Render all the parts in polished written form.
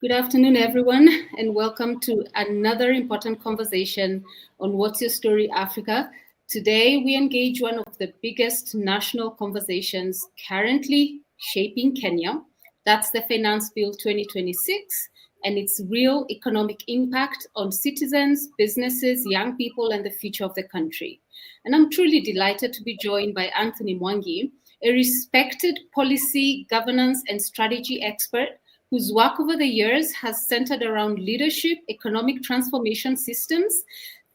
Good afternoon, everyone, and welcome to another important conversation on What's Your Story Africa. Today, we engage one of the biggest national conversations currently shaping Kenya. That's the Finance Bill 2026 and its real economic impact on citizens, businesses, young people, and the future of the country. And I'm truly delighted to be joined by Anthony Mwangi, a respected policy, governance, and strategy expert whose work over the years has centered around leadership, economic transformation systems,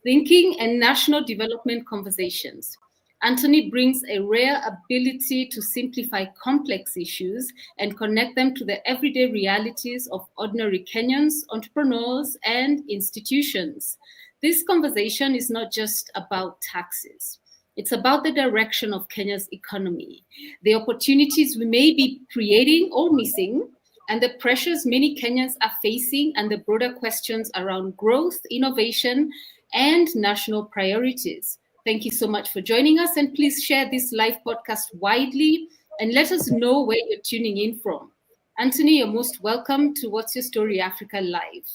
thinking, and national development conversations. Anthony brings a rare ability to simplify complex issues and connect them to the everyday realities of ordinary Kenyans, entrepreneurs, and institutions. This conversation is not just about taxes. It's about the direction of Kenya's economy, the opportunities we may be creating or missing, and the pressures many Kenyans are facing, and the broader questions around growth, innovation, and national priorities. Thank you so much for joining us, and please share this live podcast widely and let us know where you're tuning in from. Anthony, you're most welcome to What's Your Story Africa Live.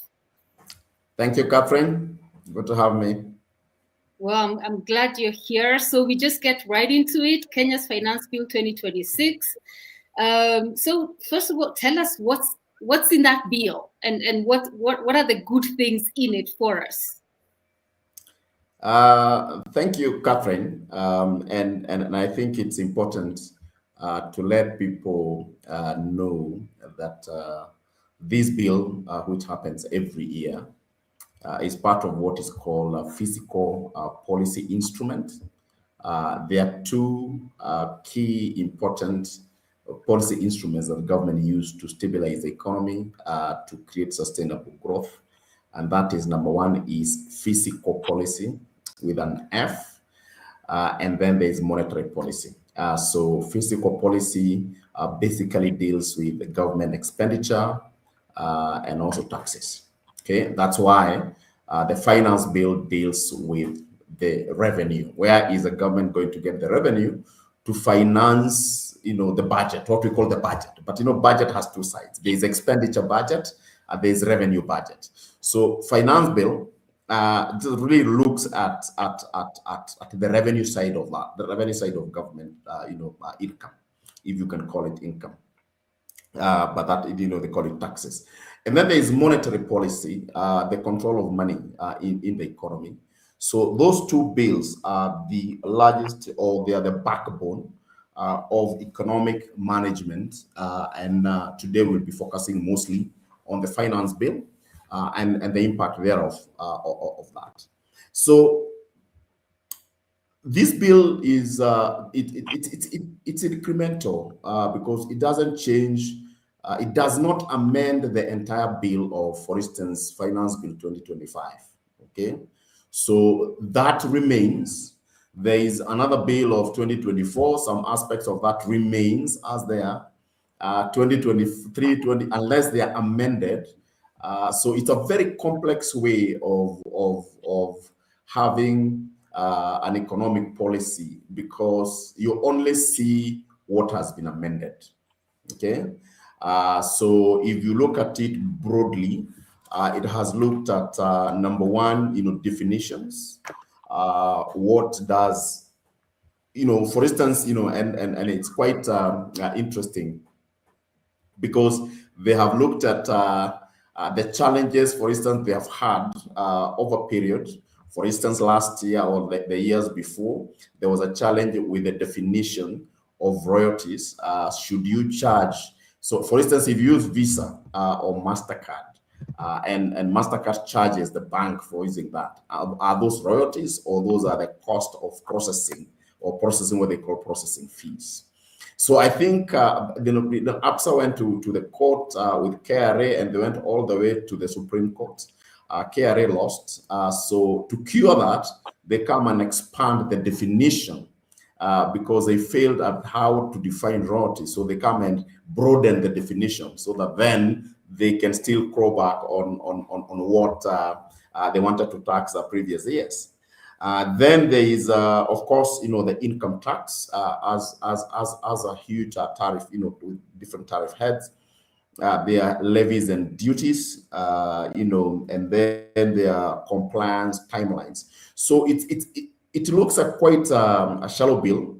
Thank you, Catherine. Good to have me. Well, I'm glad you're here. So we just get right into it. Kenya's Finance Bill 2026. So first of all, tell us what's in that bill and what are the good things in it for us? Thank you, Catherine. And I think it's important to let people know that this bill, which happens every year, is part of what is called a fiscal policy instrument. There are two key important policy instruments that the government use to stabilize the economy, to create sustainable growth. And that is, number one is fiscal policy with an F, and then there's monetary policy. So fiscal policy basically deals with the government expenditure and also taxes. Okay, that's why the finance bill deals with the revenue. Where is the government going to get the revenue to finance the budget, what we call the budget? But budget has two sides. There's expenditure budget and there's revenue budget. So finance bill just really looks at the revenue side of that, the revenue side of government income, if you can call it income. But that they call it taxes. And then there is monetary policy, the control of money in the economy. So those two bills are the largest, or they are the backbone of economic management, and today we'll be focusing mostly on the finance bill and the impact thereof of that. So this bill is it's incremental because it doesn't change. It does not amend the entire bill of, for instance, Finance Bill 2025. Okay, so that remains. There is another bill of 2024. Some aspects of that remains as they are. 2023, unless they are amended. So it's a very complex way of having an economic policy, because you only see what has been amended. Okay, so if you look at it broadly, it has looked at number one, definitions. What does, for instance, and it's quite interesting, because they have looked at the challenges, for instance, they have had over period. For instance, last year or the years before, there was a challenge with the definition of royalties. Should you charge? So, for instance, if you use Visa or MasterCard, and MasterCard charges the bank for using that, are those royalties, or those are the cost of processing, or processing, what they call processing fees? So I think the APSA went to the court with KRA, and they went all the way to the Supreme Court. KRA lost. So to cure that, they come and expand the definition because they failed at how to define royalty. So they come and broaden the definition so that then they can still crawl back on what they wanted to tax the previous years. Then there is, of course, the income tax as a huge tariff, with different tariff heads. their levies and duties, and then their compliance timelines. So it looks like quite a shallow bill,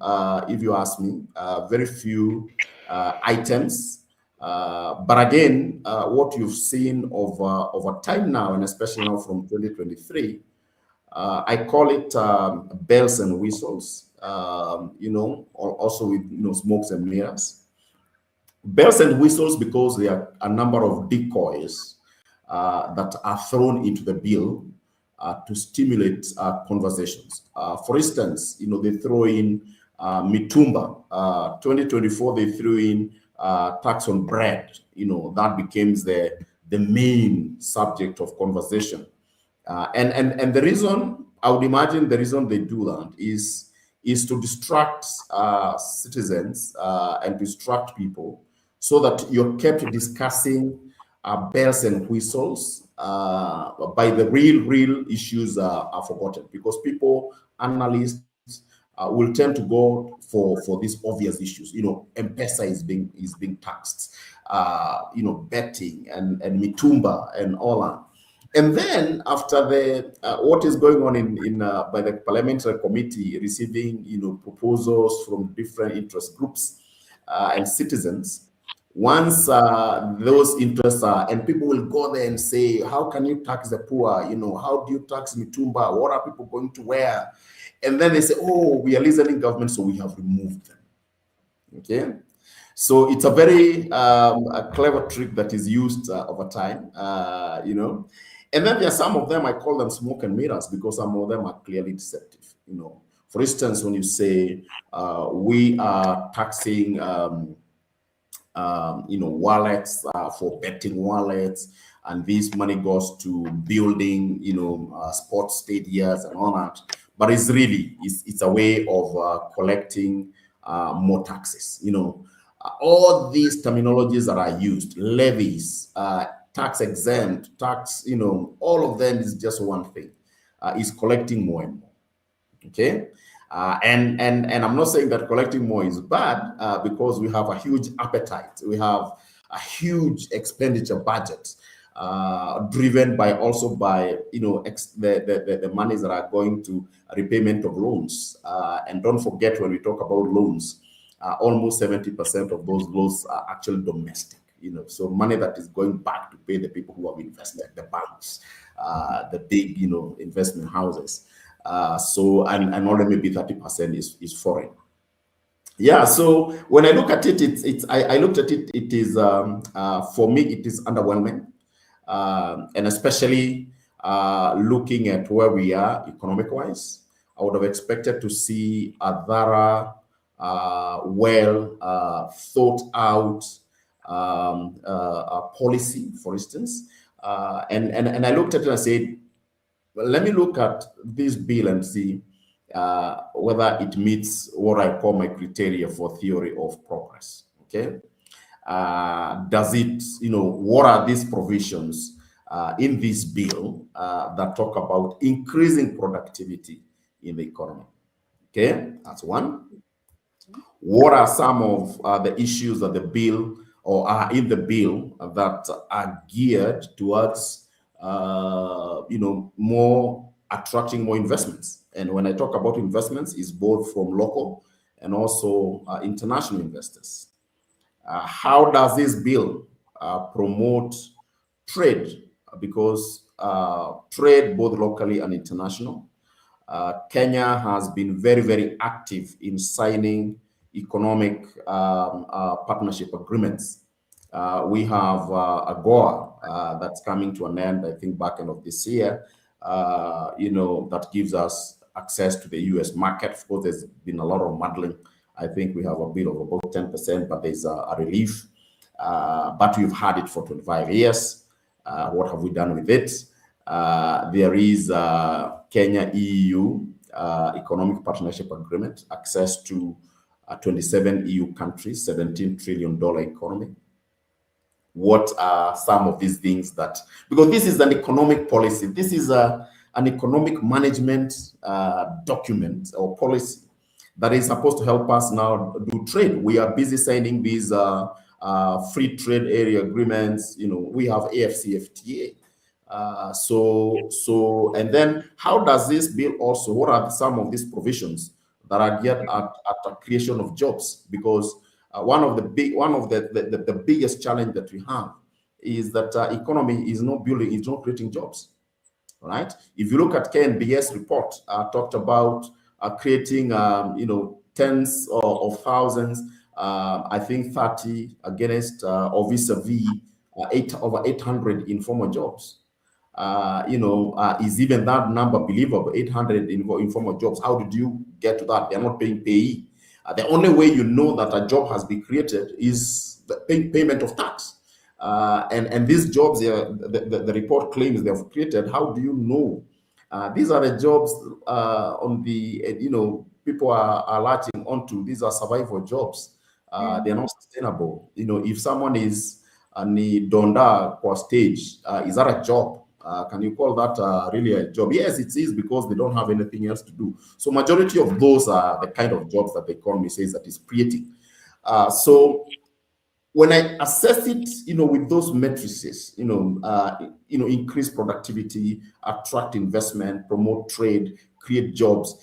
if you ask me. Very few items. But again, what you've seen over time now, and especially now from 2023, I call it bells and whistles, also with smokes and mirrors. Bells and whistles because there are a number of decoys that are thrown into the bill to stimulate conversations. For instance, they throw in mitumba. 2024, they threw in tax on bread. That becomes the main subject of conversation. And the reason, I would imagine the reason they do that is to distract citizens and distract people, so that you're kept discussing bells and whistles, by the real issues are forgotten, because people, analysts, will tend to go for these obvious issues. M-Pesa is being taxed, betting and mitumba and all that. And then after the what is going on in by the parliamentary committee, receiving proposals from different interest groups and citizens, once those interests are, and people will go there and say, how can you tax the poor? How do you tax mitumba? What are people going to wear? And then they say, oh, we are listening government, so we have removed them. Okay. So it's a very a clever trick that is used over time, And then there are some of them, I call them smoke and mirrors, because some of them are clearly deceptive. For instance, when you say we are taxing, wallets for betting wallets, and this money goes to building, sports stadiums and all that. But it's really it's a way of collecting more taxes. All these terminologies that are used, levies, tax exempt, tax, all of them is just one thing, is collecting more and more. Okay. And I'm not saying that collecting more is bad, because we have a huge appetite. We have a huge expenditure budget, driven by the monies that are going to repayment of loans. And don't forget, when we talk about loans, almost 70% of those loans are actually domestic. So money that is going back to pay the people who have invested, the banks, the big, investment houses. And only maybe 30% is foreign. Yeah. So when I look at it, I looked at it. It is for me, it is underwhelming, and especially looking at where we are economic-wise. I would have expected to see a thorough, thought out policy, for instance. And I looked at it and I said, well, let me look at this bill and see whether it meets what I call my criteria for theory of progress. Okay. Does it, what are these provisions in this bill that talk about increasing productivity in the economy? Okay, that's one. What are some of the issues that the bill or are in the bill that are geared towards, more attracting more investments? And when I talk about investments, it's both from local and also international investors. How does this bill promote trade? Because trade both locally and international. Kenya has been very, very active in signing economic partnership agreements. We have AGOA that's coming to an end, I think, back end of this year, that gives us access to the US market. Of course, there's been a lot of muddling. I think we have a bill of about 10%, but there's a relief. But we've had it for 25 years. What have we done with it? There is Kenya EU Economic Partnership Agreement, access to 27 EU countries, $17 trillion economy. What are some of these things that, because this is an economic policy, this is an economic management document or policy that is supposed to help us now do trade. We are busy signing these free trade area agreements. We have AFCFTA. And then how does this bill also, what are some of these provisions that are geared at the creation of jobs? Because one of the biggest challenge that we have is that economy is not creating jobs. Right? If you look at KNBS report, talked about creating, tens of thousands, I think 30 against or vis-a-vis over 800 informal jobs. Is even that number believable? 800 informal jobs. How did you get to that? They're not paying payee. The only way you know that a job has been created is the payment of tax. And these jobs, the report claims they have created. How do you know? These are the jobs on the, people are latching onto. These are survival jobs. They're not sustainable. If someone is on the donda or stage, is that a job? Can you call that really a job? Yes, it is, because they don't have anything else to do. So majority of those are the kind of jobs that the economy says that is creating. So when I assess it, with those matrices, increase productivity, attract investment, promote trade, create jobs,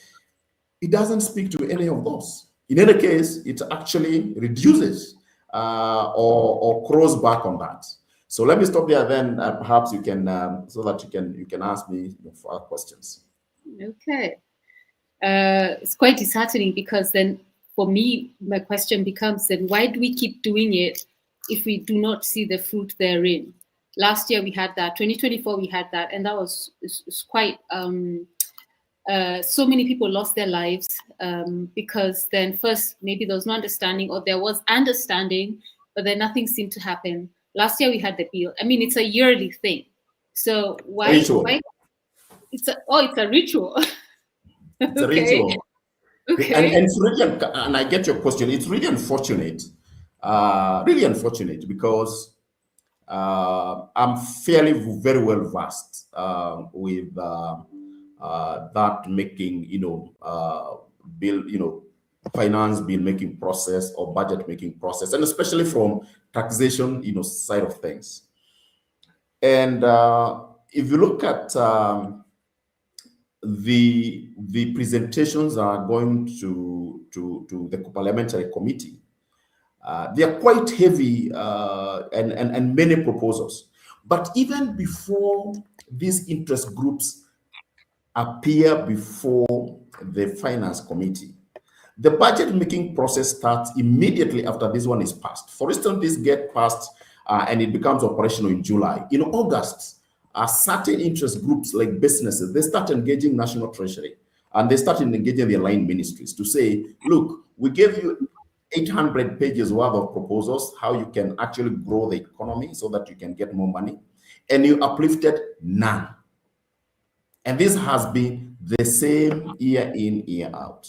it doesn't speak to any of those. In any case, it actually reduces or cross back on that. So let me stop there. Then perhaps you can, so that you can ask me further questions. Okay, it's quite disheartening, because then for me, my question becomes, then why do we keep doing it if we do not see the fruit therein? Last year we had that, 2024 we had that, and that was quite, so many people lost their lives because then first maybe there was no understanding, or there was understanding, but then nothing seemed to happen. Last year we had the bill. I mean, it's a yearly thing. So why it's a ritual. It's a ritual. Okay. And it's really, and I get your question. It's really unfortunate, because I'm very well versed with that making, bill, finance bill making process or budget making process, and especially from taxation, side of things. And if you look at the presentations are going to the parliamentary committee, they are quite heavy and many proposals. But even before these interest groups appear before the finance committee, the budget making process starts immediately after this one is passed. For instance, this gets passed and it becomes operational in July. In August, certain interest groups like businesses, they start engaging National Treasury, and they start engaging the aligned ministries to say, look, we gave you 800 pages worth of proposals, how you can actually grow the economy so that you can get more money, and you uplifted none. And this has been the same year in, year out.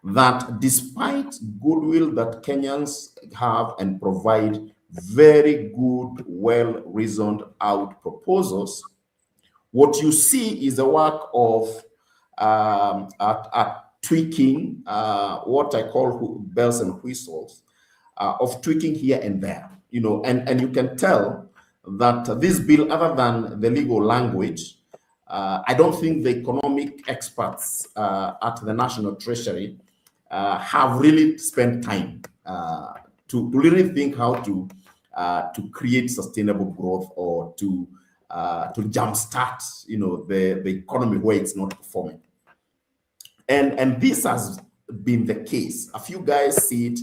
That despite goodwill that Kenyans have and provide very good, well-reasoned out proposals, what you see is a work of tweaking, what I call bells and whistles, of tweaking here and there, and you can tell that this bill, other than the legal language, I don't think the economic experts at the National Treasury have really spent time to really think how to create sustainable growth, or to jumpstart, the economy where it's not performing. And this has been the case. A few guys see it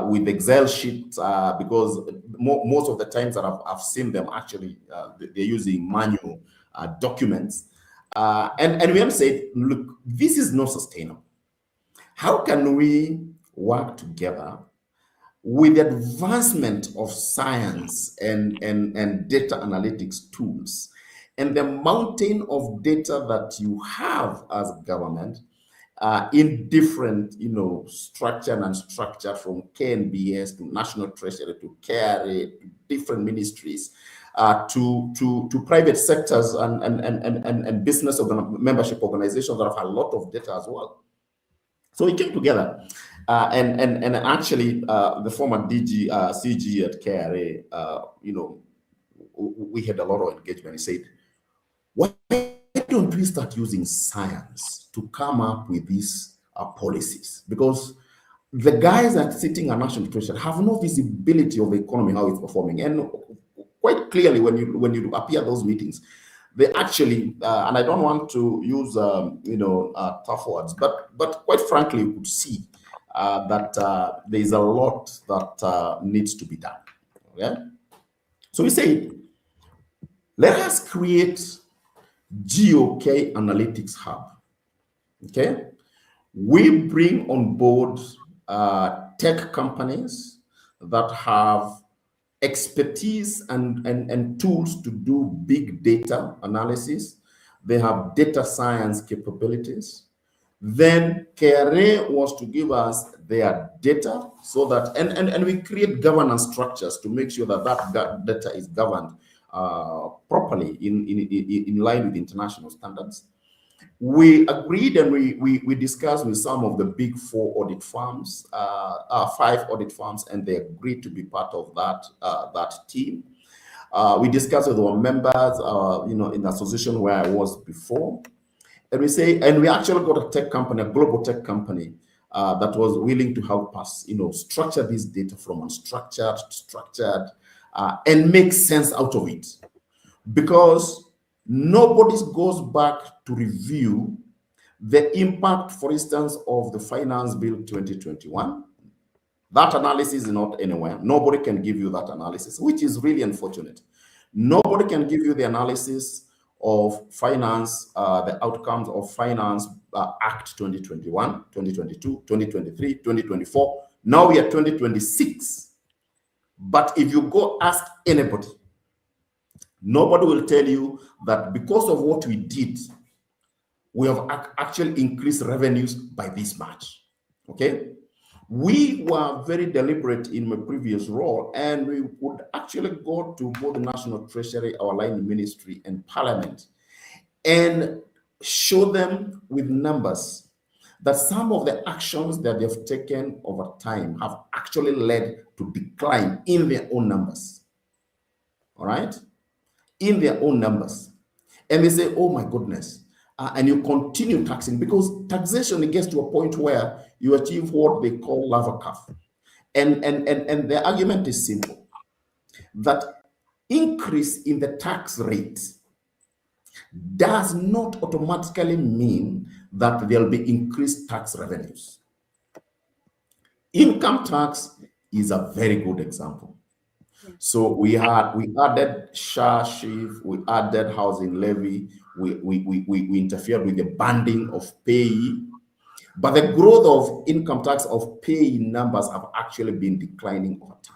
with Excel sheets, because most of the times that I've seen them, actually, they're using manual documents. And we have said, look, this is not sustainable. How can we work together with the advancement of science and data analytics tools, and the mountain of data that you have as government, in different, structure and unstructured, from KNBS to National Treasury to KRA, to different ministries, to private sectors and business membership organizations that have a lot of data as well. So we came together, And actually, the former CG at KRA, we had a lot of engagement. He said, why don't we start using science to come up with these policies? Because the guys that sitting at National Treasury have no visibility of the economy, how it's performing. And quite clearly, when you appear at those meetings, they actually, and I don't want to use tough words, but quite frankly, you could see that there is a lot that needs to be done. Okay? So we say, let us create GOK Analytics Hub. Okay, we bring on board tech companies that have expertise and tools to do big data analysis. They have data science capabilities. Then KRA was to give us their data so that, and we create governance structures to make sure that that data is governed properly in line with international standards. We agreed and we discussed with some of the big 4 audit firms, 5 audit firms, and they agreed to be part of that team. We discussed with our members, in the association where I was before. And we actually got a tech company, a global tech company, that was willing to help us, structure this data from unstructured to structured, and make sense out of it. Because nobody goes back to review the impact, for instance, of the Finance Bill 2021. That analysis is not anywhere. Nobody can give you that analysis, which is really unfortunate. Nobody can give you the analysis of finance, the outcomes of Finance Act 2021, 2022, 2023, 2024. Now we are 2026. But if you go ask anybody, nobody will tell you that because of what we did, we have actually increased revenues by this much. Okay? We were very deliberate in my previous role, and we would actually go to both the National Treasury, our line ministry, and Parliament, and show them with numbers that some of the actions that they've taken over time have actually led to decline in their own numbers. All right? In their own numbers. And they say, oh my goodness. And you continue taxing, because taxation, it gets to a point where you achieve what they call lava curve. And the argument is simple, that increase in the tax rate does not automatically mean that there'll be increased tax revenues. Income tax is a very good example. So we added SHA, SHIF, we added housing levy, we interfered with the banding of payee, but the growth of income tax of payee numbers have actually been declining over time.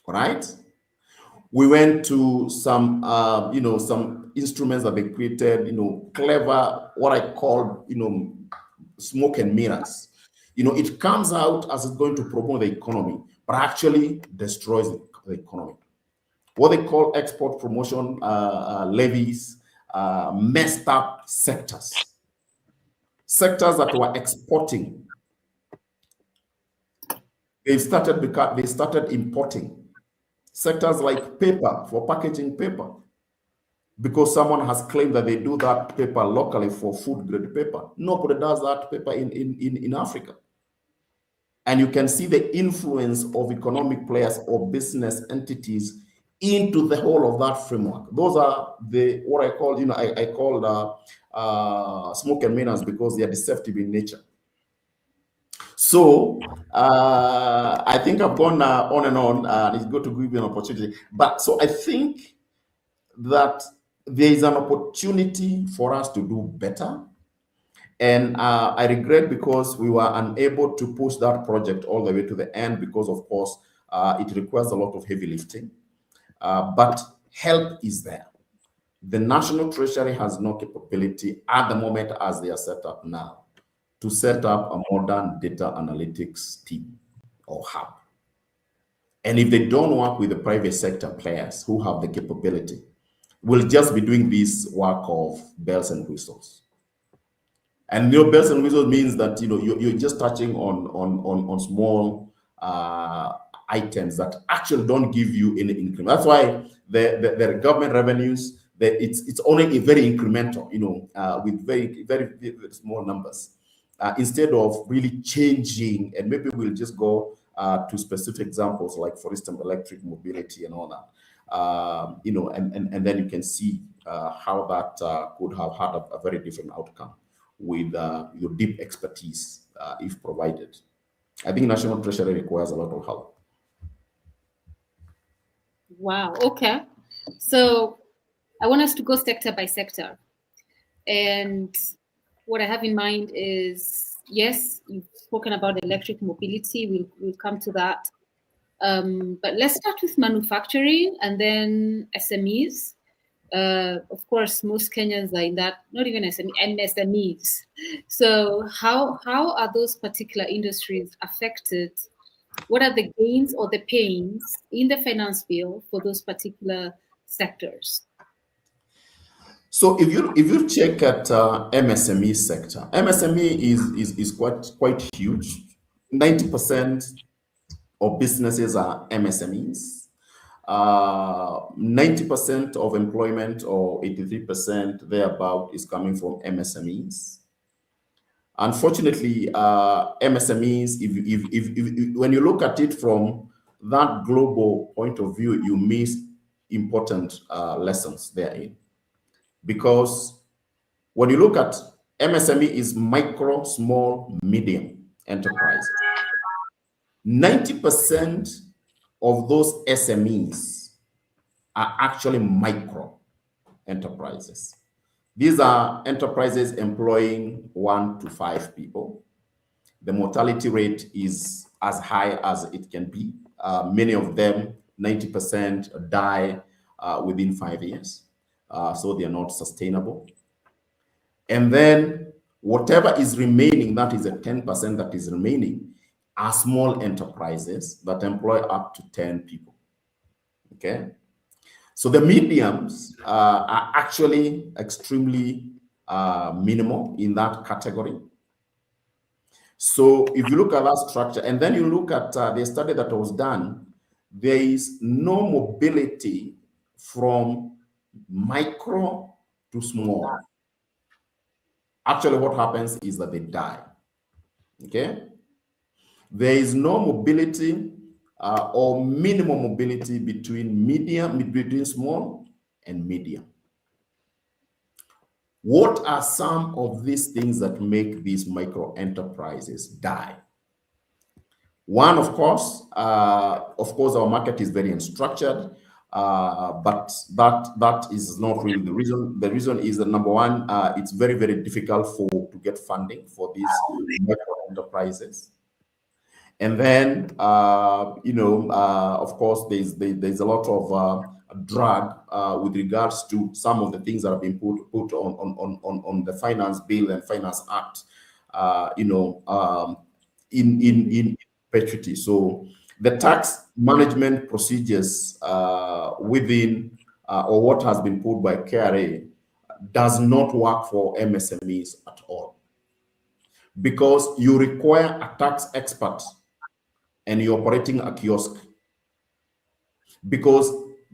All right? We went to some, some instruments that they created, clever, what I call, smoke and mirrors. It comes out as it's going to promote the economy, but actually destroys the economy. What they call export promotion levies messed up sectors that were exporting. They started importing sectors like paper, for packaging paper, because someone has claimed that they do that paper locally for food grade paper. Nobody does that paper in Africa. And you can see the influence of economic players or business entities into the whole of that framework. Those are what I call, I call smoke and mirrors, because they are deceptive in nature. So I think I've gone on and on. It's good to give you an opportunity. But so I think that there is an opportunity for us to do better. And I regret, because we were unable to push that project all the way to the end, because of course it requires a lot of heavy lifting. But help is there. The National Treasury has no capability at the moment, as they are set up now, to set up a modern data analytics team or hub. And if they don't work with the private sector players who have the capability, we'll just be doing this work of bells and whistles. And bells and whistles means that you're just touching on small items that actually don't give you any increment. That's why the government revenues, it's only a very incremental, with very small numbers, instead of really changing. And maybe we'll just go to specific examples, like for instance electric mobility and all that, and then you can see how that could have had a very different outcome with your deep expertise, if provided. I think National Treasury requires a lot of help. Wow. Okay. So I want us to go sector by sector. And what I have in mind is, yes, you've spoken about electric mobility. We'll come to that. But let's start with manufacturing and then SMEs. Of course, most Kenyans are in that, not even MSMEs. So how are those particular industries affected? What are the gains or the pains in the finance bill for those particular sectors? So if you check at MSME sector, MSME is quite huge. 90% of businesses are MSMEs. 90% of employment, or 83% thereabout, is coming from MSMEs. Unfortunately, MSMEs, if when you look at it from that global point of view, you miss important lessons therein. Because when you look at MSME, is micro, small, medium enterprises. 90% of those SMEs are actually micro enterprises. These are enterprises employing 1 to 5 people. The mortality rate is as high as it can be. Many of them, 90%, die within 5 years. So they are not sustainable. And then whatever is remaining, that is a 10% that is remaining, are small enterprises that employ up to 10 people. Okay. So the mediums are actually extremely minimal in that category. So if you look at that structure, and then you look at the study that was done, there is no mobility from micro to small. Actually, what happens is that they die. Okay? There is no mobility or minimum mobility between small and medium. What are some of these things that make these micro enterprises die? One, of course, our market is very unstructured, but that is not really the reason. The reason is that, number one, it's very, very difficult to get funding for these micro enterprises. And then, of course, there's a lot of drag with regards to some of the things that have been put on the Finance Bill and Finance Act, in perpetuity. So the tax management procedures within or what has been put by KRA does not work for MSMEs at all, because you require a tax expert and you're operating a kiosk. Because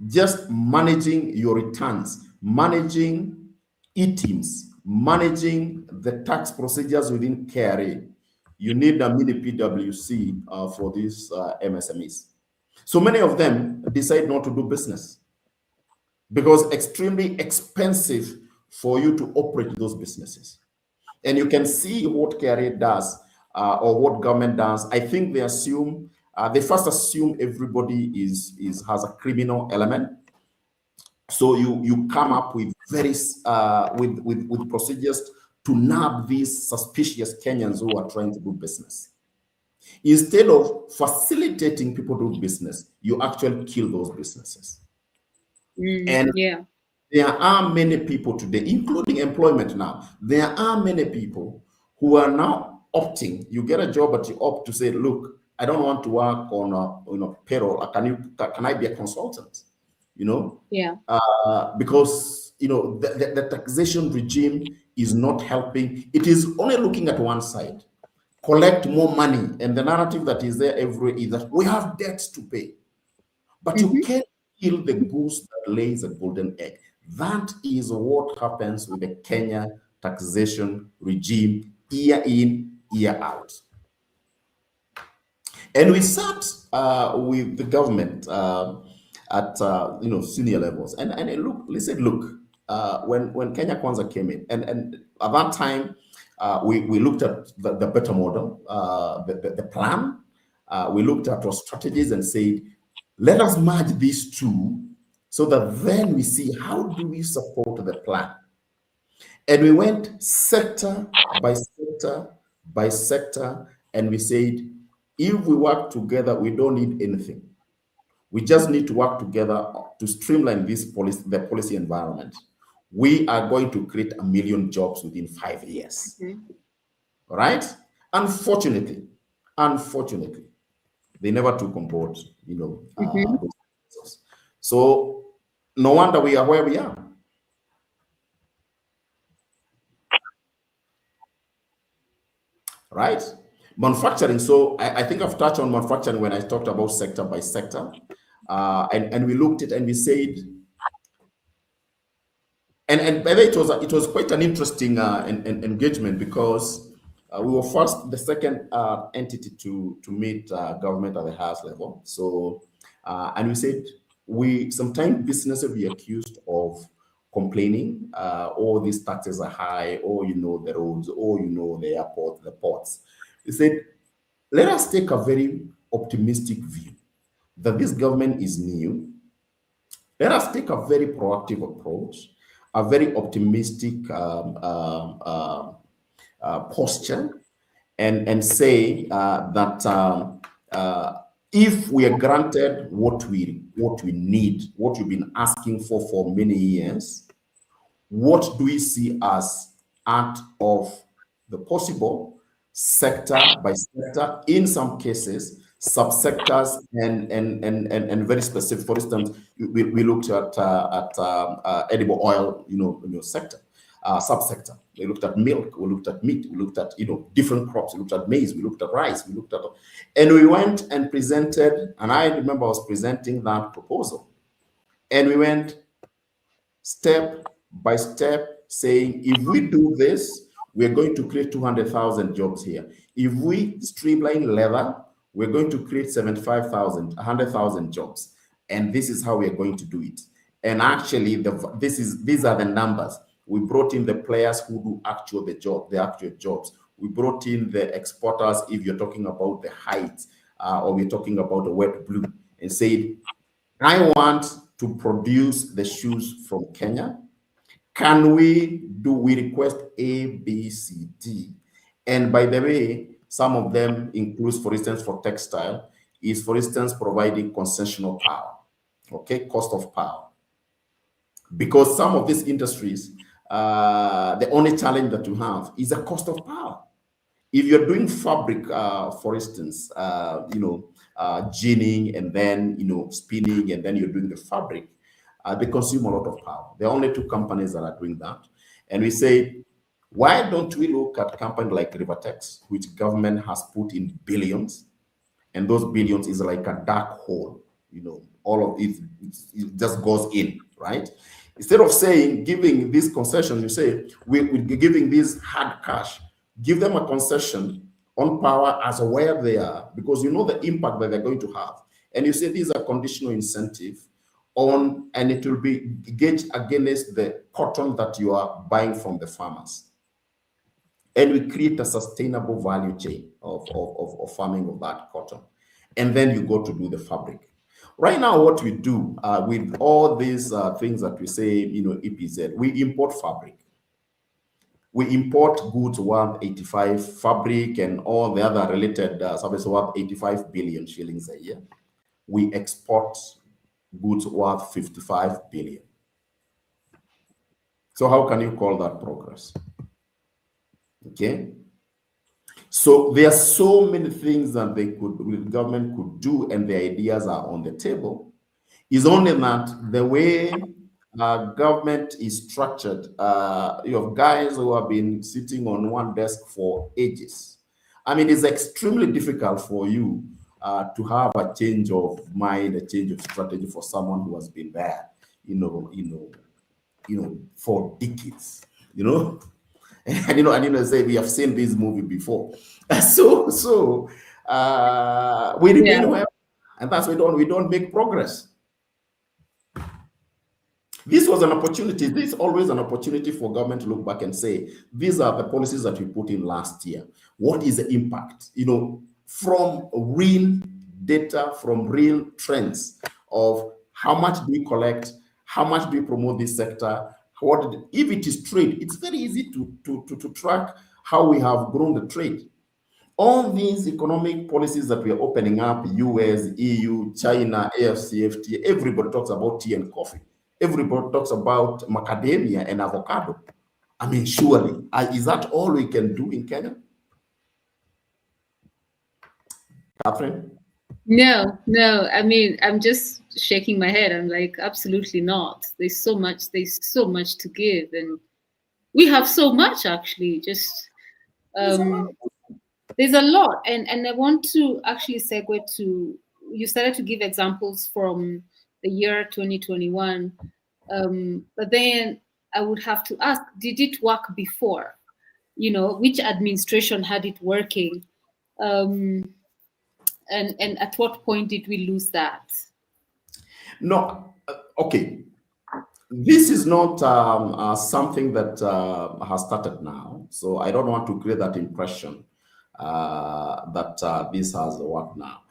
just managing your returns, managing e-teams, managing the tax procedures within KRA, you need a mini PwC for these MSMEs. So many of them decide not to do business because extremely expensive for you to operate those businesses. And you can see what KRA does or what government does. I think they assume, they first assume everybody has a criminal element. So you come up with with procedures to nab these suspicious Kenyans who are trying to do business. Instead of facilitating people to do business, you actually kill those businesses. And there are many people today, including employment now, there are many people who are now opting. You get a job, but you opt to say, look, I don't want to work on payroll. Can I be a consultant? Because the taxation regime is not helping. It is only looking at one side, collect more money. And the narrative that is there everywhere is that we have debts to pay. But you can't kill the goose that lays a golden egg. That is what happens with the Kenya taxation regime, year in, year out. And we sat with the government at senior levels, and they said, look, when Kenya Kwanza came in, and at that time we looked at the better model, the plan. We looked at our strategies and said, let us merge these two so that then we see how do we support the plan. And we went sector by sector by sector, and we said, if we work together, we don't need anything. We just need to work together to streamline the policy environment. We are going to create 1 million jobs within 5 years. All right? Unfortunately, they never took on board, so no wonder we are where we are. Right? Manufacturing. So I think I've touched on manufacturing when I talked about sector by sector. And we looked at it and we said, and by the way, it was quite an interesting engagement, because we were first the second entity to meet government at the highest level. So and we said, sometimes business will be accused of complaining, all these taxes are high, or the roads, or the airport, the ports. We said, let us take a very optimistic view that this government is new. Let us take a very proactive approach, a very optimistic posture, and say that if we are granted what we need, what we've been asking for many years, what do we see as out of the possible, sector by sector, in some cases, subsectors, and very specific. For instance, we looked at edible oil, sector, subsector. We looked at milk, we looked at meat, we looked at different crops, we looked at maize, we looked at rice, we looked at, and we went and presented, and I remember I was presenting that proposal, and we went step by step, saying, if we do this, we're going to create 200,000 jobs here. If we streamline leather, we're going to create 75,000, 100,000 jobs. And this is how we're going to do it. And actually, these are the numbers. We brought in the players who do the actual jobs. We brought in the exporters, if you're talking about the height, or we're talking about the wet blue, and said, I want to produce the shoes from Kenya. Can we request A, B, C, D? And by the way, some of them includes, for instance, for textile, is, for instance, providing concessional power, okay, cost of power. Because some of these industries, the only challenge that you have is the cost of power. If you're doing fabric, for instance, ginning, and then, spinning, and then you're doing the fabric, they consume a lot of power. There are only 2 companies that are doing that. And we say, why don't we look at companies like Rivertex, which government has put in billions, and those billions is like a dark hole, all of it just goes in, right? Instead of giving these concessions, you say, we're giving this hard cash, give them a concession on power as where they are, because you know the impact that they're going to have. And you say these are conditional incentive and it will be gauged against the cotton that you are buying from the farmers. And we create a sustainable value chain of farming of that cotton. And then you go to do the fabric. Right now, what we do with all these things that we say, EPZ, we import fabric. We import goods worth 85, fabric and all the other related services worth 85 billion shillings a year. We export goods worth 55 billion. So how can you call that progress? Okay. So there are so many things that the government could do, and the ideas are on the table. Is only that the way government is structured. You have guys who have been sitting on one desk for ages. I mean, it's extremely difficult for you to have a change of mind, a change of strategy for someone who has been there, for decades. And say we have seen this movie before. So we remain where, and that's why we don't make progress. This was an opportunity. This is always an opportunity for government to look back and say, these are the policies that we put in last year. What is the impact? From real data, from real trends of how much do we collect, how much do we promote this sector? If it is trade, it's very easy to track how we have grown the trade. All these economic policies that we are opening up, US, EU, China, AFCFTA, everybody talks about tea and coffee. Everybody talks about macadamia and avocado. I mean, surely, is that all we can do in Kenya? Catherine? No. I mean, I'm just shaking my head. I'm like, absolutely not. There's so much to give, and we have so much actually. Just there's a lot, and I want to actually segue to, you started to give examples from the year 2021, but then I would have to ask, did it work before? Which administration had it working? And at what point did we lose that? No, okay. This is not something that has started now, so I don't want to create that impression that this has worked now.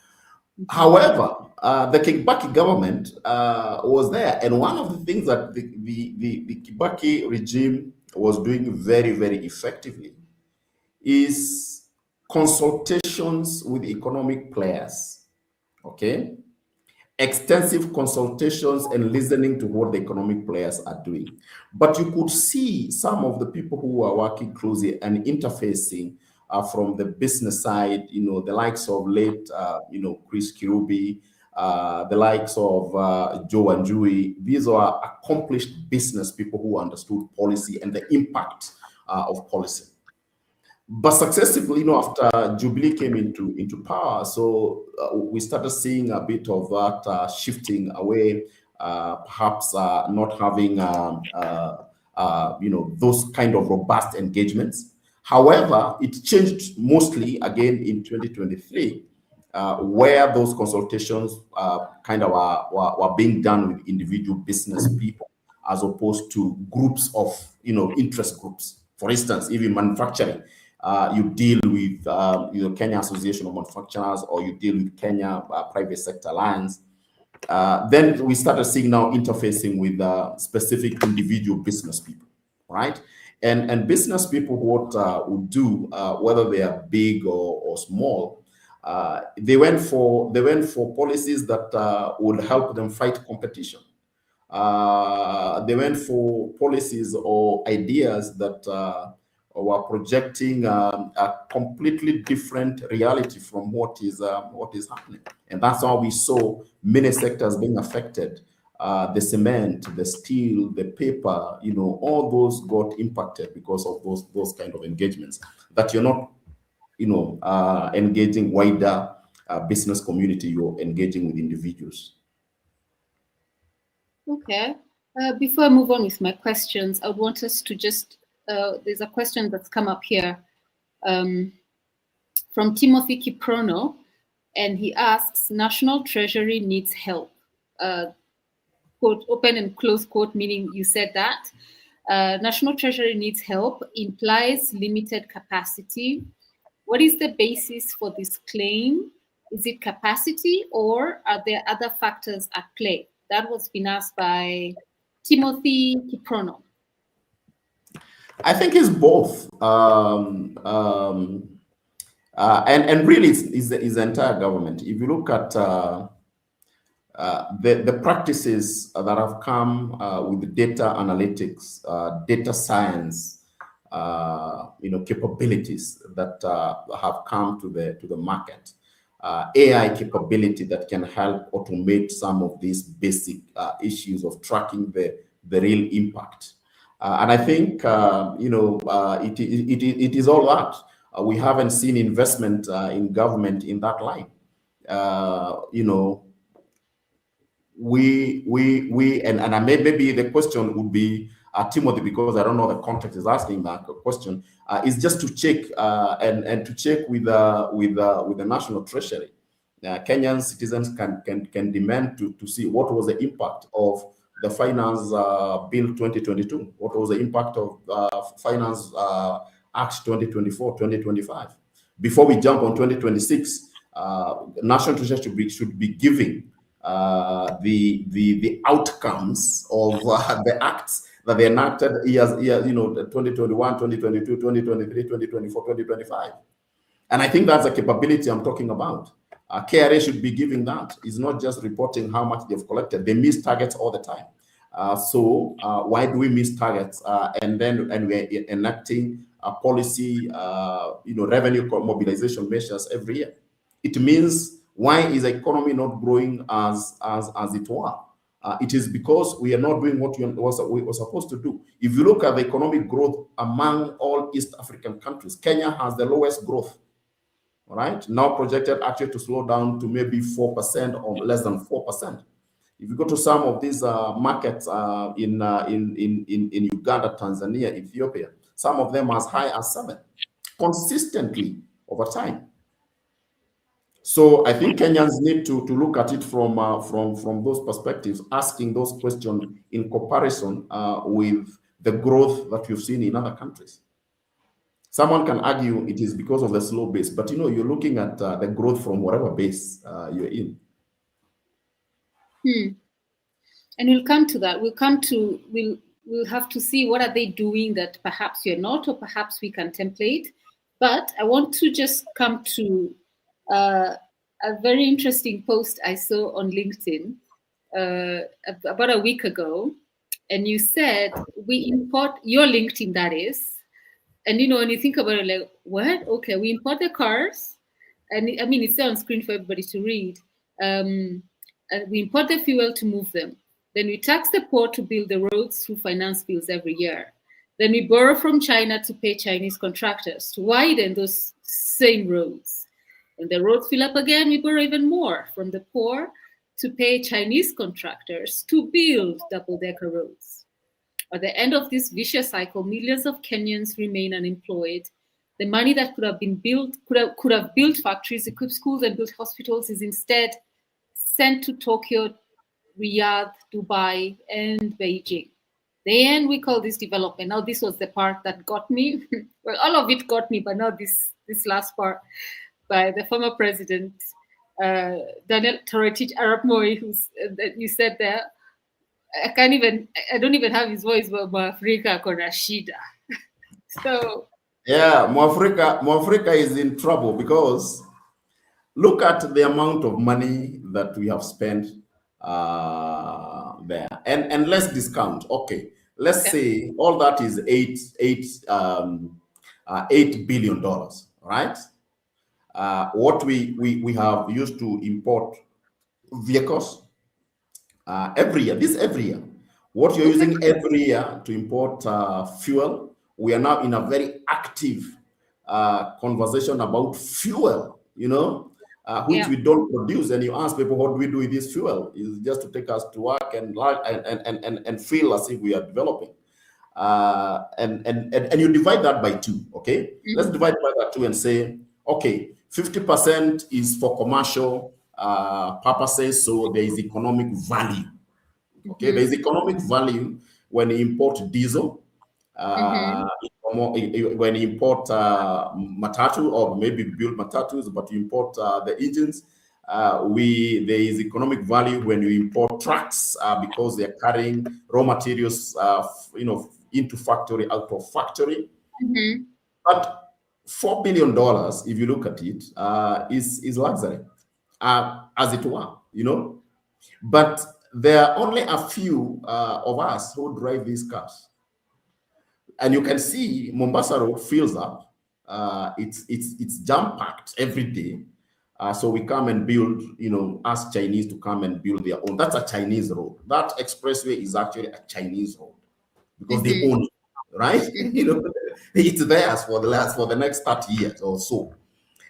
However, the Kibaki government was there, and one of the things that the Kibaki regime was doing very, very effectively is consultations with economic players, okay? Extensive consultations and listening to what the economic players are doing. But you could see some of the people who are working closely and interfacing from the business side, the likes of late, Chris Kirubi, the likes of Joe Wanjui. These are accomplished business people who understood policy and the impact of policy. But successively, after Jubilee came into power, so we started seeing a bit of that shifting away, perhaps not having, those kind of robust engagements. However, it changed mostly again in 2023, where those consultations kind of were being done with individual business people, as opposed to groups of, interest groups. For instance, even manufacturing. You deal with Kenya Association of Manufacturers, or you deal with Kenya Private Sector Alliance. Then we started seeing now interfacing with specific individual business people, right? And business people would do, whether they are big or small, they went for policies that would help them fight competition. They went for policies or ideas that were projecting a completely different reality from what is happening. And that's how we saw many sectors being affected. The cement, the steel, the paper, all those got impacted because of those kind of engagements, that you're not, engaging wider business community, you're engaging with individuals. Okay. Before I move on with my questions, I would want us to just, there's a question that's come up here from Timothy Kiprono, and he asks, National Treasury needs help. Quote, open and close quote, meaning you said that. National Treasury needs help implies limited capacity. What is the basis for this claim? Is it capacity, or are there other factors at play? That was been asked by Timothy Kiprono. I think it's both. And really is the entire government. If you look at the practices that have come with data analytics, data science, capabilities that have come to the market, AI capability that can help automate some of these basic issues of tracking the the real impact. And I think, it is all that. We haven't seen investment in government in that line. And maybe the question would be, Timothy, because I don't know the context is asking that question, is just to check and to check with the National Treasury. Kenyan citizens can demand to see what was the impact of the Finance Bill 2022, what was the impact of Finance Act 2024, 2025. Before we jump on 2026, National Treasury should be giving the outcomes of the acts that they enacted years, 2021, 2022, 2023, 2024, 2025. And I think that's the capability I'm talking about. KRA should be giving that. It's not just reporting how much they've collected. They miss targets all the time. So why do we miss targets? And we're enacting a policy, revenue mobilization measures every year. It means, why is the economy not growing as it were? It is because we are not doing what we were supposed to do. If you look at the economic growth among all East African countries, Kenya has the lowest growth. All right, now projected actually to slow down to maybe 4% or less than 4%. If you go to some of these markets in Uganda, Tanzania, Ethiopia, some of them as high as 7%, consistently over time. So I think Kenyans need to look at it from those perspectives, asking those questions in comparison with the growth that we've seen in other countries. Someone can argue it is because of the slow base, but you're looking at the growth from whatever base you're in. And we'll come to that. We'll have to see what are they doing that perhaps you're not, or perhaps we contemplate. But I want to just come to a very interesting post I saw on LinkedIn about a week ago, and you said we import your LinkedIn, that is. And when you think about it, like, what? Okay, we import the cars, and I mean it's there on screen for everybody to read. We import the fuel to move them. Then we tax the poor to build the roads through finance bills every year. Then we borrow from China to pay Chinese contractors to widen those same roads. When the roads fill up again, we borrow even more from the poor to pay Chinese contractors to build double-decker roads. At the end of this vicious cycle, millions of Kenyans remain unemployed. The money that could have been built, could have built factories, equipped schools, and built hospitals is instead sent to Tokyo, Riyadh, Dubai, and Beijing. Then we call this development. Now, this was the part that got me. Well, all of it got me, but not this last part by the former president, Daniel Toroitich Arap Moi, that you said there. I don't even have his voice, but Mwafrika kona shida. So yeah, Mwafrika is in trouble because look at the amount of money that we have spent there, and let's discount. Okay, let's say all that is $8 billion, right? What we have used to import vehicles. Every year, what you're using every year to import fuel, we are now in a very active conversation about fuel, which we don't produce. And you ask people, what do we do with this fuel? Is just to take us to work and feel as if we are developing. And you divide that by 2, okay? Let's divide by that 2 and say, okay, 50% is for commercial purposes, so there is economic value. Okay, there is economic value when you import diesel, when you import matatu, or maybe build matatus, but you import the engines. There is economic value when you import trucks because they are carrying raw materials, into factory, out of factory. But $4 billion, if you look at it, is luxury, as it were, But there are only a few of us who drive these cars, and you can see Mombasa Road fills up. It's jam packed every day. So we come and build, ask Chinese to come and build their own. That's a Chinese road. That expressway is actually a Chinese road because they own it, right? It's theirs for the next 30 years or so.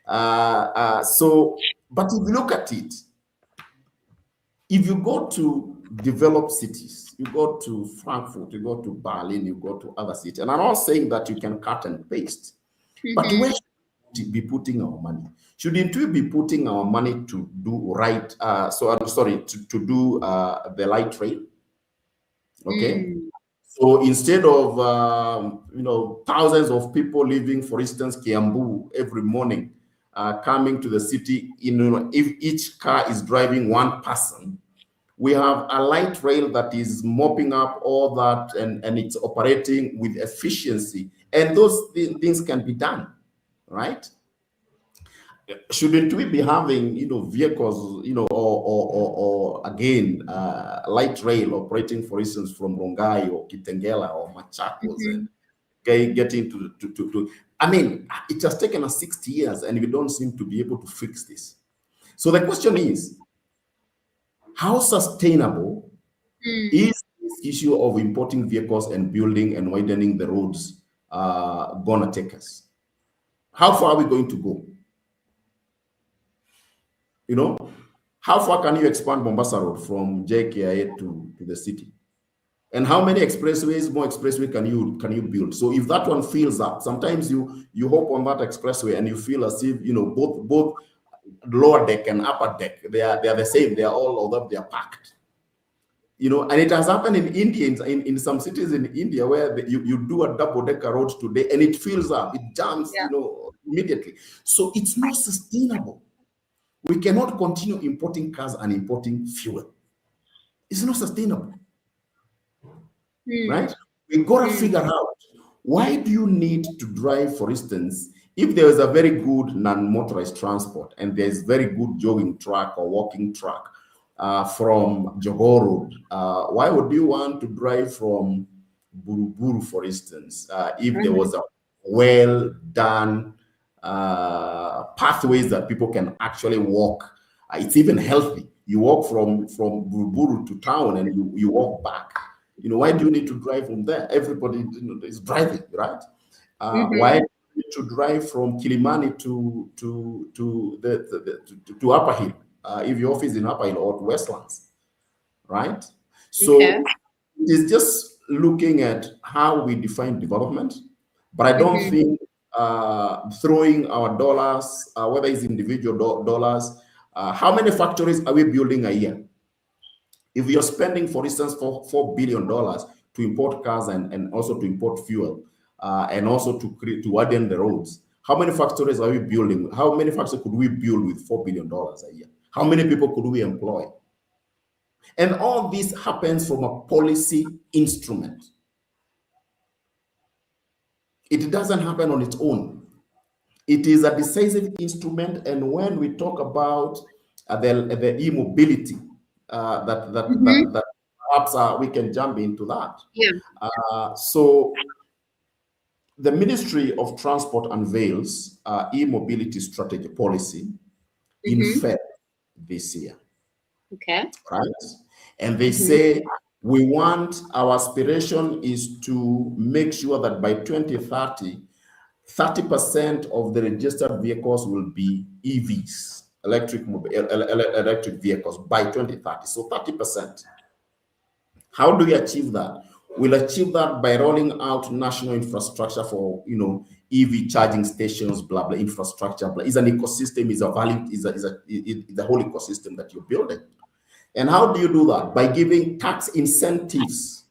But if you look at it, if you go to developed cities, you go to Frankfurt, you go to Berlin, you go to other cities, and I'm not saying that you can cut and paste, but where should we be putting our money? Shouldn't we be putting our money to do right? To do the light rail. Okay. So instead of thousands of people leaving, for instance, Kiambu every morning, coming to the city, if each car is driving one person, we have a light rail that is mopping up all that, and it's operating with efficiency, and those things can be done, right? Shouldn't we be having vehicles, or again light rail operating, for instance, from Rongai or Kitengela or Machakos, and getting to I mean, it has taken us 60 years and we don't seem to be able to fix this. So the question is, how sustainable is this issue of importing vehicles and building and widening the roads gonna take us? How far are we going to go? How far can you expand Mombasa Road from JKIA to the city? And how many more expressways can you build? So if that one fills up, sometimes you hop on that expressway and you feel as if both lower deck and upper deck, they are the same. They are all, although they are packed. And it has happened in India, in some cities in India, where you do a double-decker road today and it fills up, it jams, immediately. So it's not sustainable. We cannot continue importing cars and importing fuel. It's not sustainable, right? We've got to figure out, why do you need to drive, for instance, if there is a very good non-motorized transport and there's very good jogging track or walking track from Jogoo Road, why would you want to drive from Buruburu, for instance, if there was a well-done pathways that people can actually walk? It's even healthy. You walk from Buruburu to town and you walk back. Why do you need to drive from there? Everybody is driving, right? Why do you need to drive from Kilimani to Upper Hill, if your office is in Upper Hill, or to Westlands, right? So it's just looking at how we define development, but I don't think throwing our dollars, whether it's individual dollars, how many factories are we building a year? If you're spending, for instance, $4 billion to import cars and also to import fuel, and also to widen the roads, how many factories are we building? How many factories could we build with $4 billion a year? How many people could we employ? And all this happens from a policy instrument. It doesn't happen on its own. It is a decisive instrument, and when we talk about the e-mobility, that perhaps we can jump into that. So the Ministry of Transport unveils e-mobility strategy policy in February this year. Okay. Right? And they say, we want, our aspiration is to make sure that by 2030, 30% of the registered vehicles will be EVs, electric vehicles by 2030. So 30%. How do we achieve that? We'll achieve that by rolling out national infrastructure for EV charging stations, blah blah infrastructure. Blah. It's an ecosystem. It's a value. It's the whole ecosystem that you're building. And how do you do that? By giving tax incentives,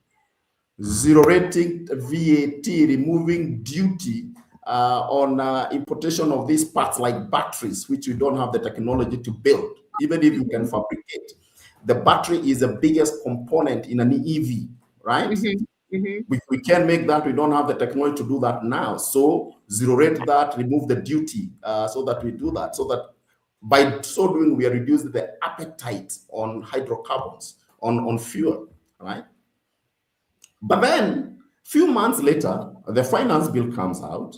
zero rating VAT, removing duty on importation of these parts like batteries, which you don't have the technology to build, even if you can fabricate. The battery is the biggest component in an EV, right? We can make that. We don't have the technology to do that now. So zero rate that, remove the duty, so that we do that. So that by so doing, we are reducing the appetite on hydrocarbons, on fuel, right? But then, few months later, the finance bill comes out,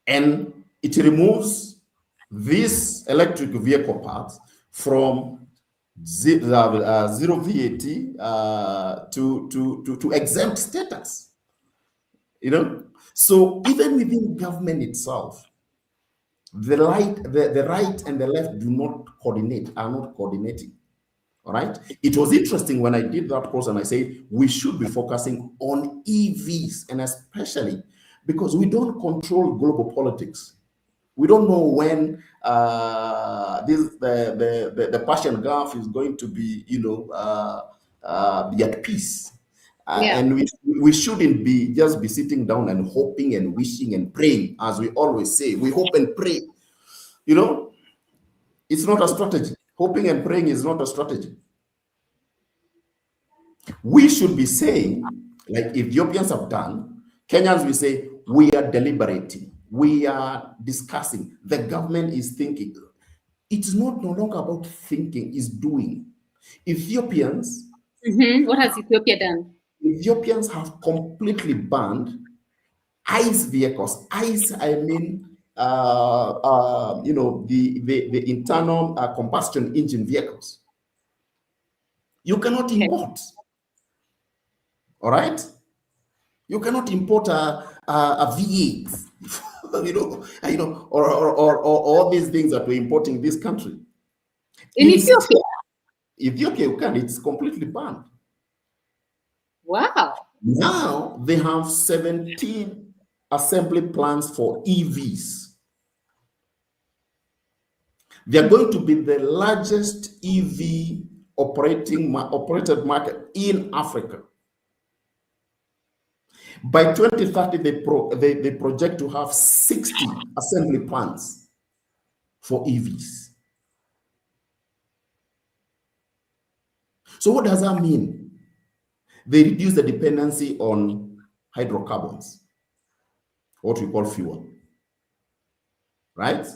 and it removes these electric vehicle parts from zero VAT to exempt status. You know, so even within government itself, the right and the left do not coordinate, are not coordinating. All right. It was interesting when I did that course and I said we should be focusing on EVs, and especially because we don't control global politics. We don't know when the Persian Gulf is going to be, be at peace. And we shouldn't be just be sitting down and hoping and wishing and praying, as we always say. We hope and pray. You know, it's not a strategy. Hoping and praying is not a strategy. We should be saying, like Ethiopians have done, Kenyans will say, we are deliberating, we are discussing, the government is thinking. It's not no longer about thinking, it's doing. Ethiopians. What has Ethiopia done? Ethiopians have completely banned ICE vehicles. ICE, I mean, the internal combustion engine vehicles. You cannot import. All right? You cannot import a V8, or all these things that we're importing in this country. In Ethiopia? Ethiopia, you can. It's completely banned. Wow. Now they have 17 assembly plants for EVs. They're going to be the largest EV operated market in Africa. By 2030, they project to have 60 assembly plants for EVs. So what does that mean? They reduce the dependency on hydrocarbons, what we call fuel, right?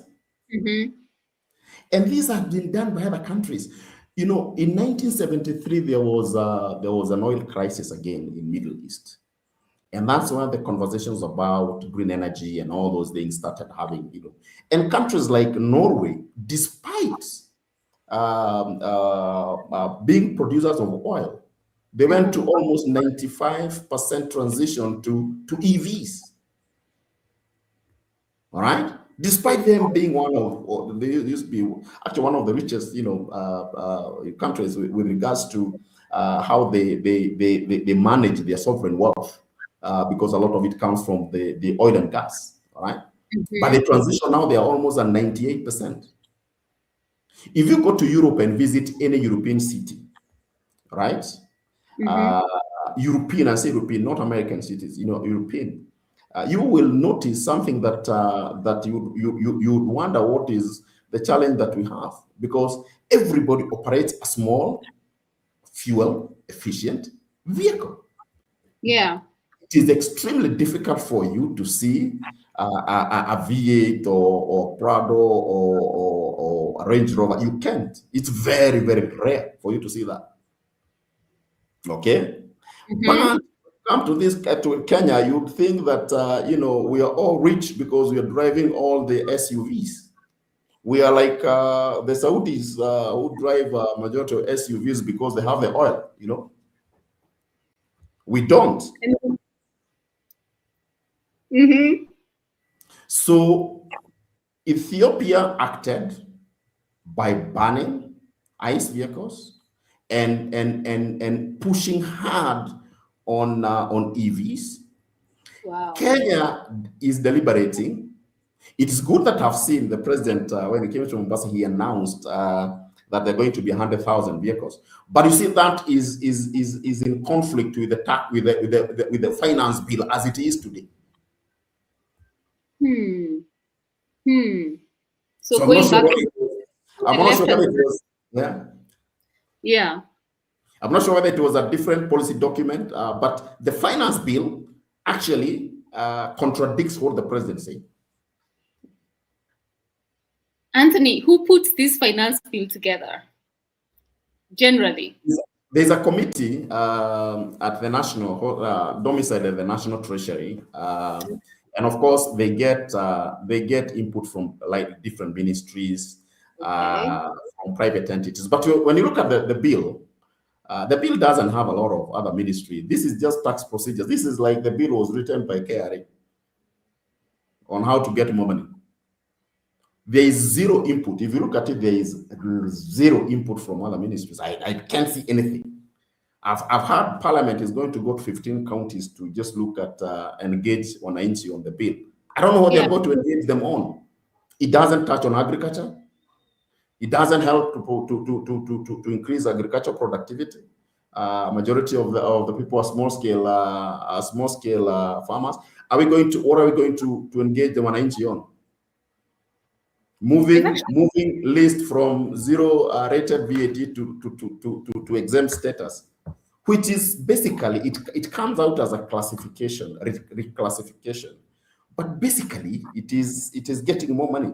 And these have been done by other countries. You know, in 1973, there was an oil crisis again in Middle East. And that's when the conversations about green energy and all those things started having, and countries like Norway, despite being producers of oil, they went to almost 95% transition to EVs. All right? Despite them being they used to be actually one of the richest, countries with regards to how they manage their sovereign wealth. Because a lot of it comes from the oil and gas, right? But the transition now, they are almost at 98%. If you go to Europe and visit any European city, right? European, I say European, not American cities, European, you will notice something that you wonder what is the challenge that we have, because everybody operates a small, fuel efficient vehicle. Yeah. It is extremely difficult for you to see a V8 or Prado or a Range Rover. You can't. It's very, very rare for you to see that. Okay? But come to to Kenya, you'd think that, we are all rich because we are driving all the SUVs. We are like the Saudis who drive a majority of SUVs because they have the oil, We don't. So Ethiopia acted by banning ICE vehicles and pushing hard on EVs. Wow. Kenya is deliberating. It is good that I've seen the president when he came to Mombasa, he announced that they're going to be 100,000 vehicles. But you see, that is in conflict with the finance bill as it is today. So going back, I'm not sure whether it was, yeah. I'm not sure whether it was a different policy document, but the finance bill actually contradicts what the president said. Anthony, who puts this finance bill together? Generally, there's a committee at the national domicile at the National Treasury, And of course, they get input from like different ministries, from private entities. But when you look at the bill doesn't have a lot of other ministry. This is just tax procedures. This is like the bill was written by KRA on how to get more money. There is zero input. If you look at it, there is zero input from other ministries. I can't see anything. I've heard Parliament is going to go to 15 counties to just look at and engage wananchi on the bill. I don't know what they're going to engage them on. It doesn't touch on agriculture. It doesn't help to increase agricultural productivity. Majority of the people are small scale farmers. What are we going to engage the wananchi on? Moving list from zero rated VAT to exempt status, which is basically it comes out as a classification, reclassification, but basically it is getting more money.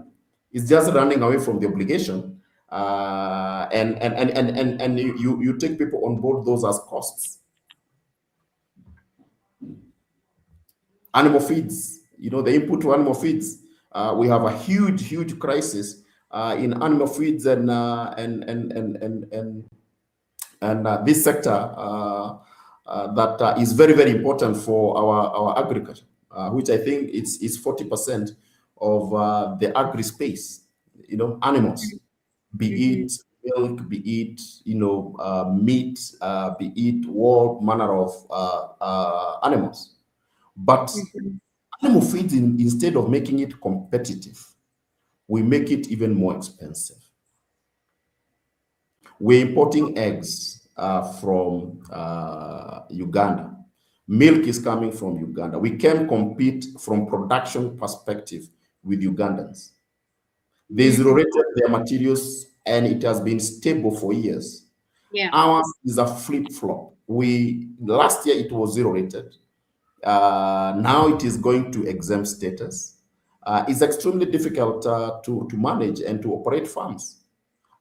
It's just running away from the obligation, and you take people on board those as costs. Animal feeds, the input to animal feeds. We have a huge crisis in animal feeds and this sector that is very important for our agriculture, which I think is 40% of the agri space. Animals, be it milk, be it meat, be it all manner of animals. But animal feeds, instead of making it competitive, we make it even more expensive. We're importing eggs from Uganda. Milk is coming from Uganda. We can compete from production perspective with Ugandans. They zero-rated their materials and it has been stable for years. Ours is a flip-flop. Last year it was zero-rated. Now it is going to exempt status. It's extremely difficult to manage and to operate farms,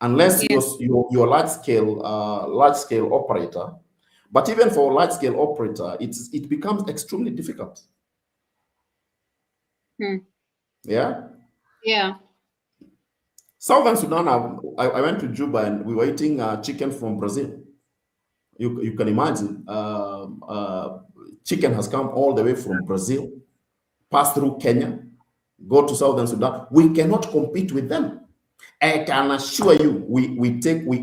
unless you're a large scale operator. But even for a large scale operator, it becomes extremely difficult. Yeah. Southern Sudan, I went to Juba and we were eating chicken from Brazil. You can imagine. Chicken has come all the way from Brazil, pass through Kenya, go to Southern Sudan. We cannot compete with them. I can assure you, we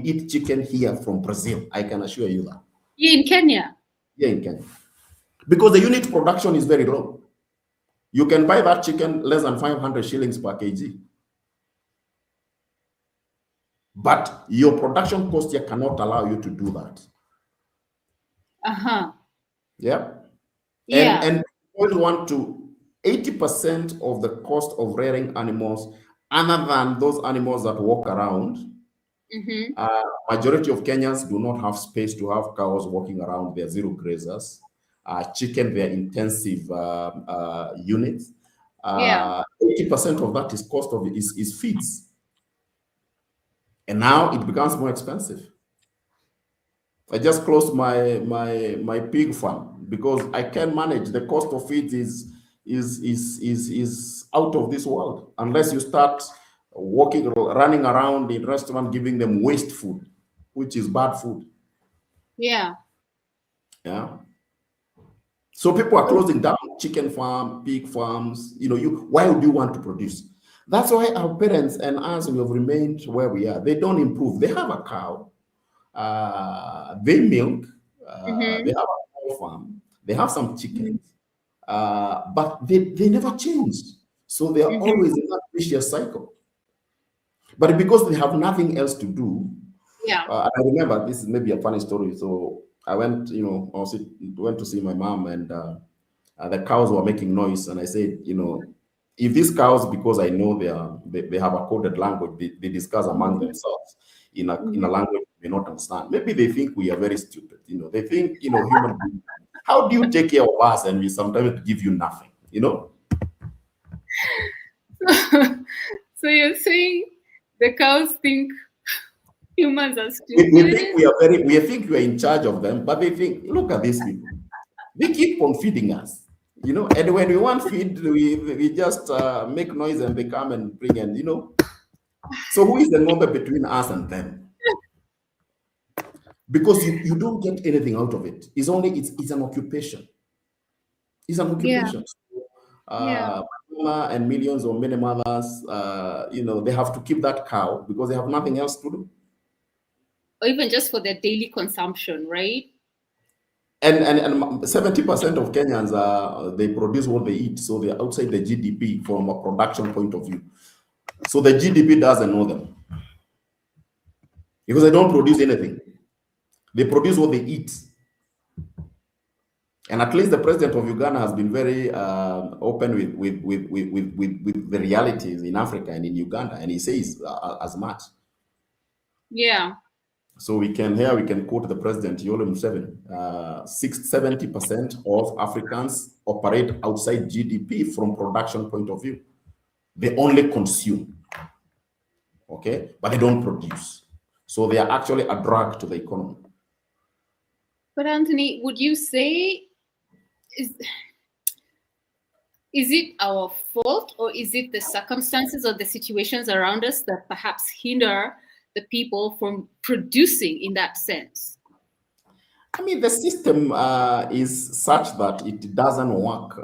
eat chicken here from Brazil. I can assure you that. In Kenya? Yeah, in Kenya. Because the unit production is very low. You can buy that chicken less than 500 shillings per kg. But your production cost here cannot allow you to do that. Yeah. And people want to 80% of the cost of rearing animals, other than those animals that walk around. Majority of Kenyans do not have space to have cows walking around. They're zero grazers. Chicken, they're intensive units. 80% of that is cost of it is feeds. And now it becomes more expensive. I just closed my pig farm because I can manage. The cost of feed is out of this world, unless you start running around in restaurant giving them waste food, which is bad food. Yeah. So people are closing down chicken farm, pig farms. Why would you want to produce? That's why our parents and us, we have remained where we are. They don't improve. They have a cow. They milk. They have a cow farm. They have some chickens. But they never change. So they are always in that vicious cycle. But because they have nothing else to do, I remember, this is maybe a funny story. So I went, went to see my mom, and the cows were making noise. And I said, if these cows, because I know they have a coded language, they discuss among themselves in a language we may not understand. Maybe they think we are very stupid. They think, human beings. How do you take care of us and we sometimes give you nothing? So you're saying the cows think humans are stupid? We think we are in charge of them, but they think, look at these people. They keep on feeding us. You know, and when we want feed, we just make noise and they come and bring, and you know. So who is the number between us and them? Because you don't get anything out of it. It's only it's an occupation. It's an occupation. Yeah. Mama and millions or many mothers, you know, they have to keep that cow because they have nothing else to do. Or even just for their daily consumption, right? And 70% of Kenyans they produce what they eat, so they're outside the GDP from a production point of view. So the GDP doesn't know them because they don't produce anything. They produce what they eat. And at least the president of Uganda has been very open with the realities in Africa and in Uganda, and he says as much. Yeah. So we can quote the president Yoweri Museveni. 70% of Africans operate outside GDP from production point of view. They only consume, okay, but they don't produce. So they are actually a drag to the economy. But Anthony, would you say is it our fault, or is it the circumstances or the situations around us that perhaps hinder the people from producing in that sense? I mean, the system is such that it doesn't work,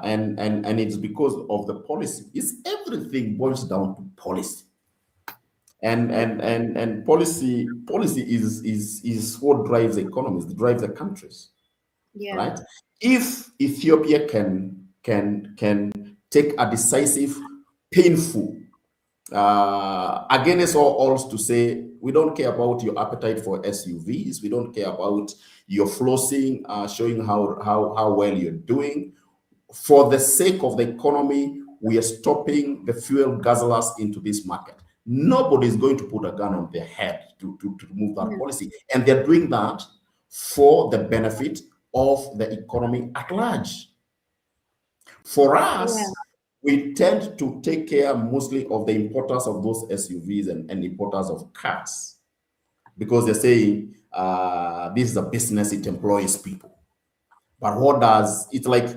and it's because of the policy. It's everything boils down to policy, and policy is what drives economies, drives the countries. Yeah. Right? If Ethiopia can take a decisive, painful, against all odds to say, we don't care about your appetite for SUVs, we don't care about your flossing, showing how well you're doing. For the sake of the economy, we are stopping the fuel guzzlers into this market. Nobody is going to put a gun on their head to move that policy. And they're doing that for the benefit of the economy at large. For us, we tend to take care mostly of the importers of those SUVs and importers of cars, because they're saying this is a business, it employs people. But what does it's like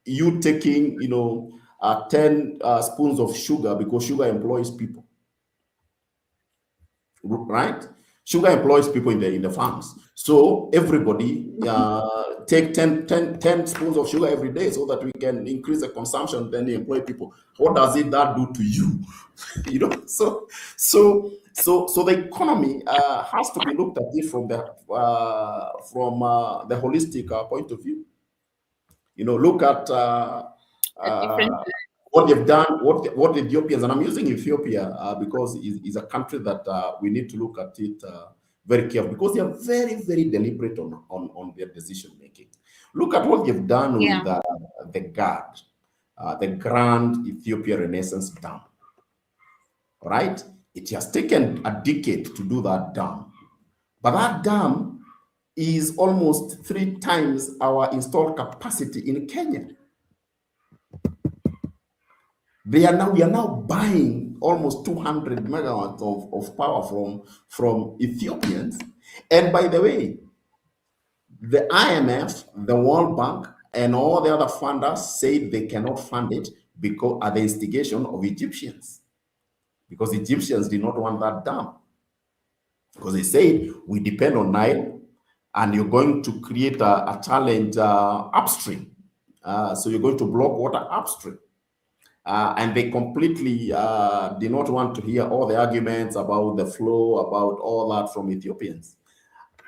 you taking 10 spoons of sugar, because sugar employs people, right? Sugar employs people in the farms. So everybody take 10 spoons of sugar every day so that we can increase the consumption, then they employ people. What does that do to you? You know, so the economy has to be looked at it from the holistic point of view. You know, look at what they've done, what the Ethiopians, and I'm using Ethiopia because it's a country that we need to look at it very carefully, because they are very, very deliberate on their decision making. Look at what they've done with the GAD, the Grand Ethiopia Renaissance Dam. Right? It has taken a decade to do that dam, but that dam is almost 3 times our installed capacity in Kenya. We are now buying almost 200 megawatts of power from Ethiopians. And by the way, the IMF, the World Bank, and all the other funders say they cannot fund it because at the instigation of Egyptians. Because Egyptians did not want that dam. Because they said, we depend on Nile, and you're going to create a challenge upstream. So you're going to block water upstream. And they completely did not want to hear all the arguments about the flow, about all that from Ethiopians.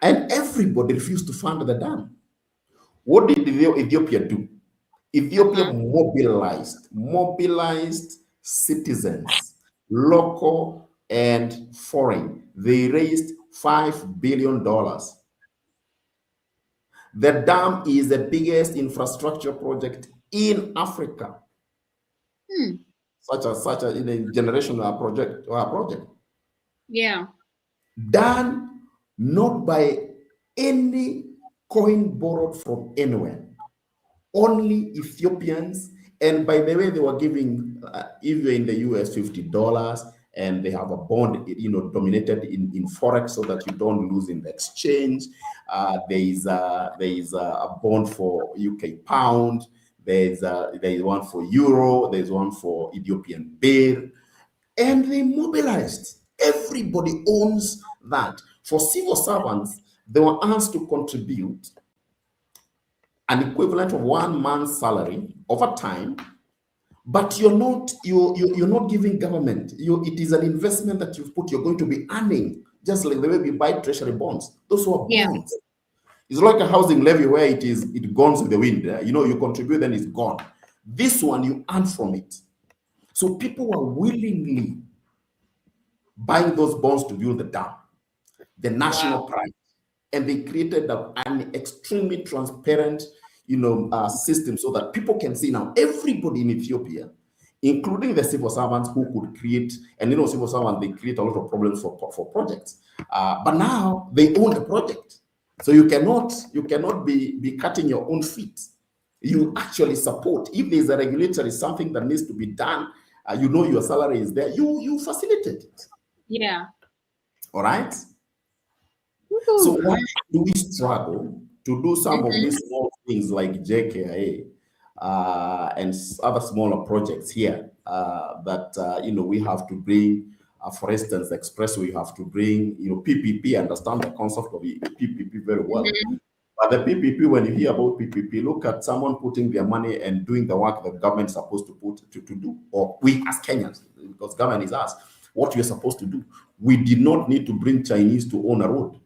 And everybody refused to fund the dam. What did Ethiopia do? Ethiopia mobilized citizens, local and foreign. They raised $5 billion. The dam is the biggest infrastructure project in Africa. Such a generational project. Yeah. Done not by any coin borrowed from anywhere, only Ethiopians. And by the way, they were giving even in the US $50, and they have a bond, dominated in forex so that you don't lose in the exchange. There is a bond for UK pound. There's one for euro, there's one for Ethiopian birr, and they mobilized. Everybody owns that. For civil servants, they were asked to contribute an equivalent of 1 month's salary over time, but you're not giving government. It is an investment that you've put. You're going to be earning, just like the way we buy treasury bonds. Those were bonds. It's like a housing levy where it goes with the wind. You contribute, then it's gone. This one, you earn from it. So people were willingly buying those bonds to build the dam, the national pride. And they created an extremely transparent, system so that people can see now everybody in Ethiopia, including the civil servants who could create, and civil servants, they create a lot of problems for projects. But now they own the project. So you cannot be cutting your own feet. You actually support. If there's a regulatory something that needs to be done, your salary is there, you facilitate it. Yeah. All right. So why do we struggle to do some of these small things like JKIA and other smaller projects here that we have to bring? For instance, the expressway, you have to bring PPP. Understand the concept of PPP very well. But the PPP, when you hear about PPP, look at someone putting their money and doing the work that government is supposed to do, or we as Kenyans, because government is us, what we are supposed to do. We did not need to bring Chinese to own a road.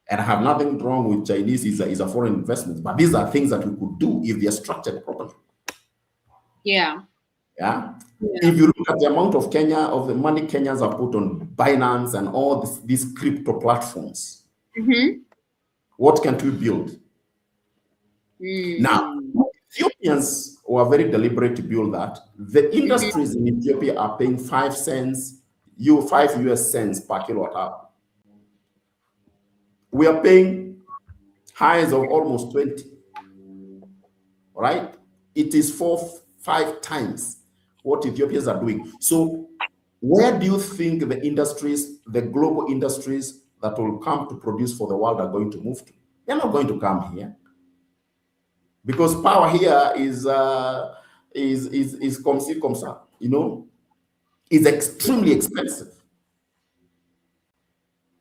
And I have nothing wrong with Chinese is a foreign investment, but these are things that we could do if they are structured properly. Yeah. If you look at the amount of the money Kenyans have put on Binance and all these crypto platforms, what can we build? Now, Ethiopians were very deliberate to build that. The industries in Ethiopia are paying 5 US cents per kilowatt hour. We are paying highs of almost 20, right? It is 4-5 times what Ethiopians are doing. So where do you think the industries, the global industries that will come to produce for the world are going to move to? They're not going to come here. Because power here is comme ci, comme ça, is extremely expensive.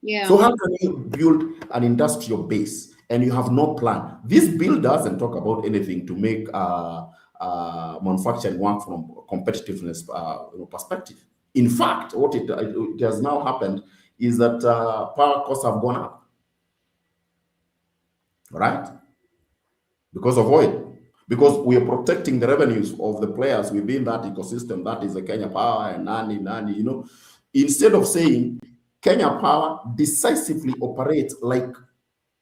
Yeah. So how can you build an industrial base and you have no plan? This bill doesn't talk about anything to make manufacturing work from a competitiveness perspective. In fact, what it has now happened is that power costs have gone up, right? Because of oil. Because we are protecting the revenues of the players within that ecosystem. That is the Kenya Power and Nani, Instead of saying Kenya Power decisively operates like,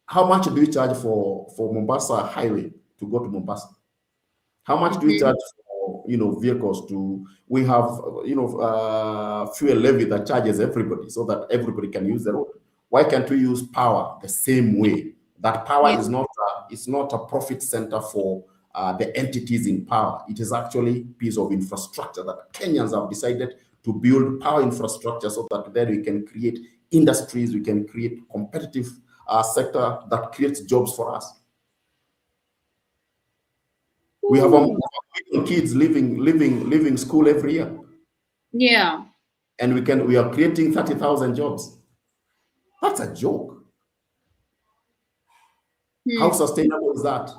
how much do you charge for Mombasa highway to go to Mombasa? How much do you charge for vehicles to? We have fuel levy that charges everybody so that everybody can use the road. Why can't we use power the same way? That power is not a profit center for the entities in power. It is actually a piece of infrastructure that Kenyans have decided to build power infrastructure so that then we can create industries, we can create competitive sector that creates jobs for us. We have kids leaving school every year. Yeah. And we are creating 30,000 jobs. That's a joke. How sustainable is that?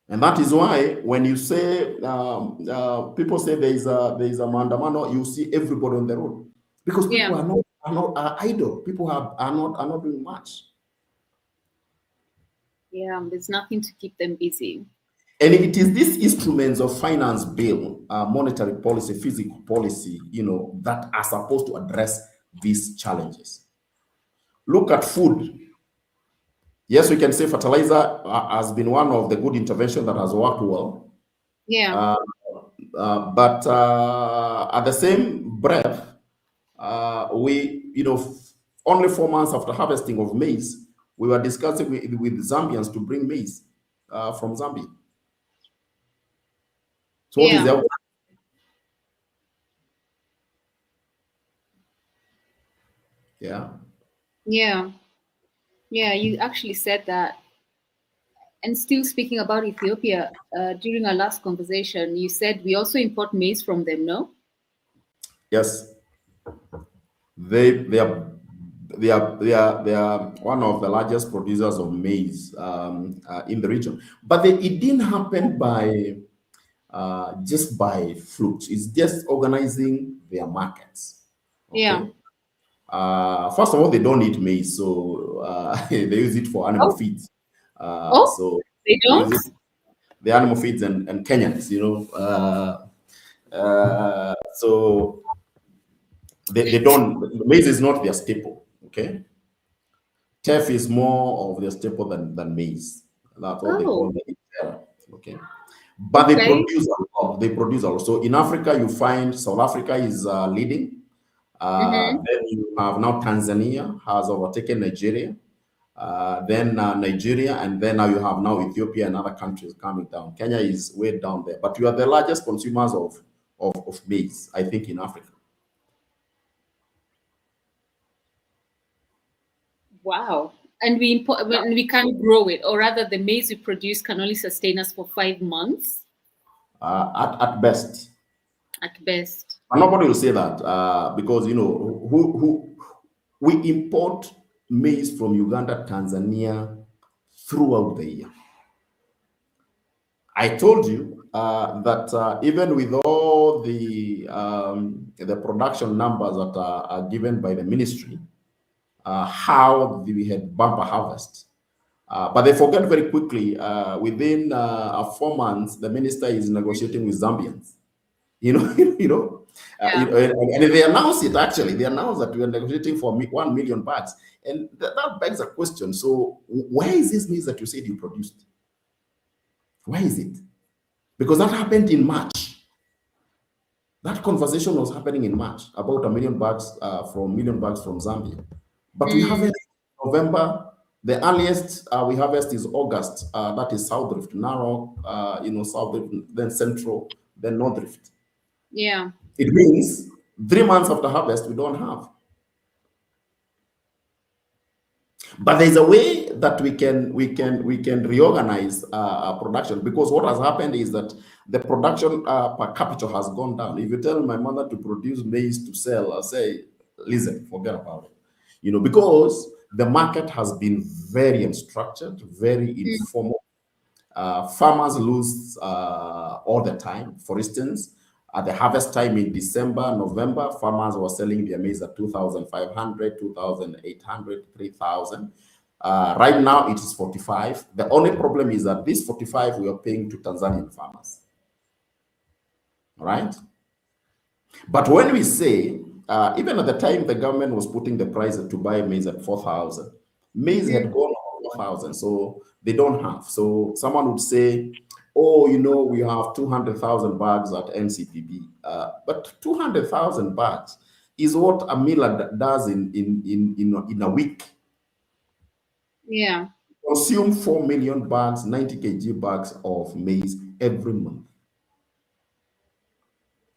And that is why when you say people say there is a mandamano, you see everybody on the road because people are idle. People are not doing much. Yeah, there's nothing to keep them busy. And it is these instruments of finance bill, monetary policy, physical policy, that are supposed to address these challenges. Look at food. Yes, we can say fertilizer has been one of the good interventions that has worked well. Yeah. But at the same breath, we, only 4 months after harvesting of maize, we were discussing with Zambians to bring maize from Zambia. So what is the outcome? Yeah. Yeah. Yeah, you actually said that. And still speaking about Ethiopia, during our last conversation, you said we also import maize from them, no? Yes, they are they are one of the largest producers of maize in the region. But it didn't happen by just by fluke. It's just organizing their markets. Okay. Yeah. First of all, they don't eat maize, so they use it for animal feeds. So they they don't? use it, the animal feeds and Kenyans, so they don't. Maize is not their staple. Okay, teff is more of their staple than maize. That's what they call the injera. Okay, but they produce a lot. They produce a lot. So in Africa, you find South Africa is leading. Then you have now Tanzania has overtaken Nigeria. Then Nigeria, and then now you have now Ethiopia and other countries coming down. Kenya is way down there, but you are the largest consumers of maize, I think, in Africa. Wow. And we import, when we can't grow it, or rather the maize we produce can only sustain us for 5 months? At best. At best. And nobody will say that because, who we import maize from Uganda, Tanzania throughout the year. I told you that even with all the production numbers that are given by the ministry, how we had bumper harvest. But they forget very quickly, within 4 months, the minister is negotiating with Zambians. And they announce it actually. They announce that we are negotiating for 1 million bags. And that begs a question. So where is this maize that you said you produced? Where is it? Because that happened in March. That conversation was happening in March about 1 million bags from Zambia. But we haven't in November. The earliest we harvest is August. That is South Drift, Narrow, South Drift, then Central, then North Drift. Yeah. It means 3 months after harvest, we don't have. But there's a way that we can reorganize our production, because what has happened is that the production per capita has gone down. If you tell my mother to produce maize to sell, I'll say, listen, forget about it. Because the market has been very unstructured, very informal. Farmers lose all the time. For instance, at the harvest time in December, November, farmers were selling their maize at 2,500, 2,800, 3,000. Right now, it is 45. The only problem is that this 45 we are paying to Tanzanian farmers. All right? But when we say, even at the time the government was putting the price to buy maize at 4,000, maize had gone up 4,000, so they don't have. So someone would say, oh, we have 200,000 bags at NCPB. But 200,000 bags is what a miller does in a week. Yeah. Consume 4 million bags, 90 kg bags of maize every month.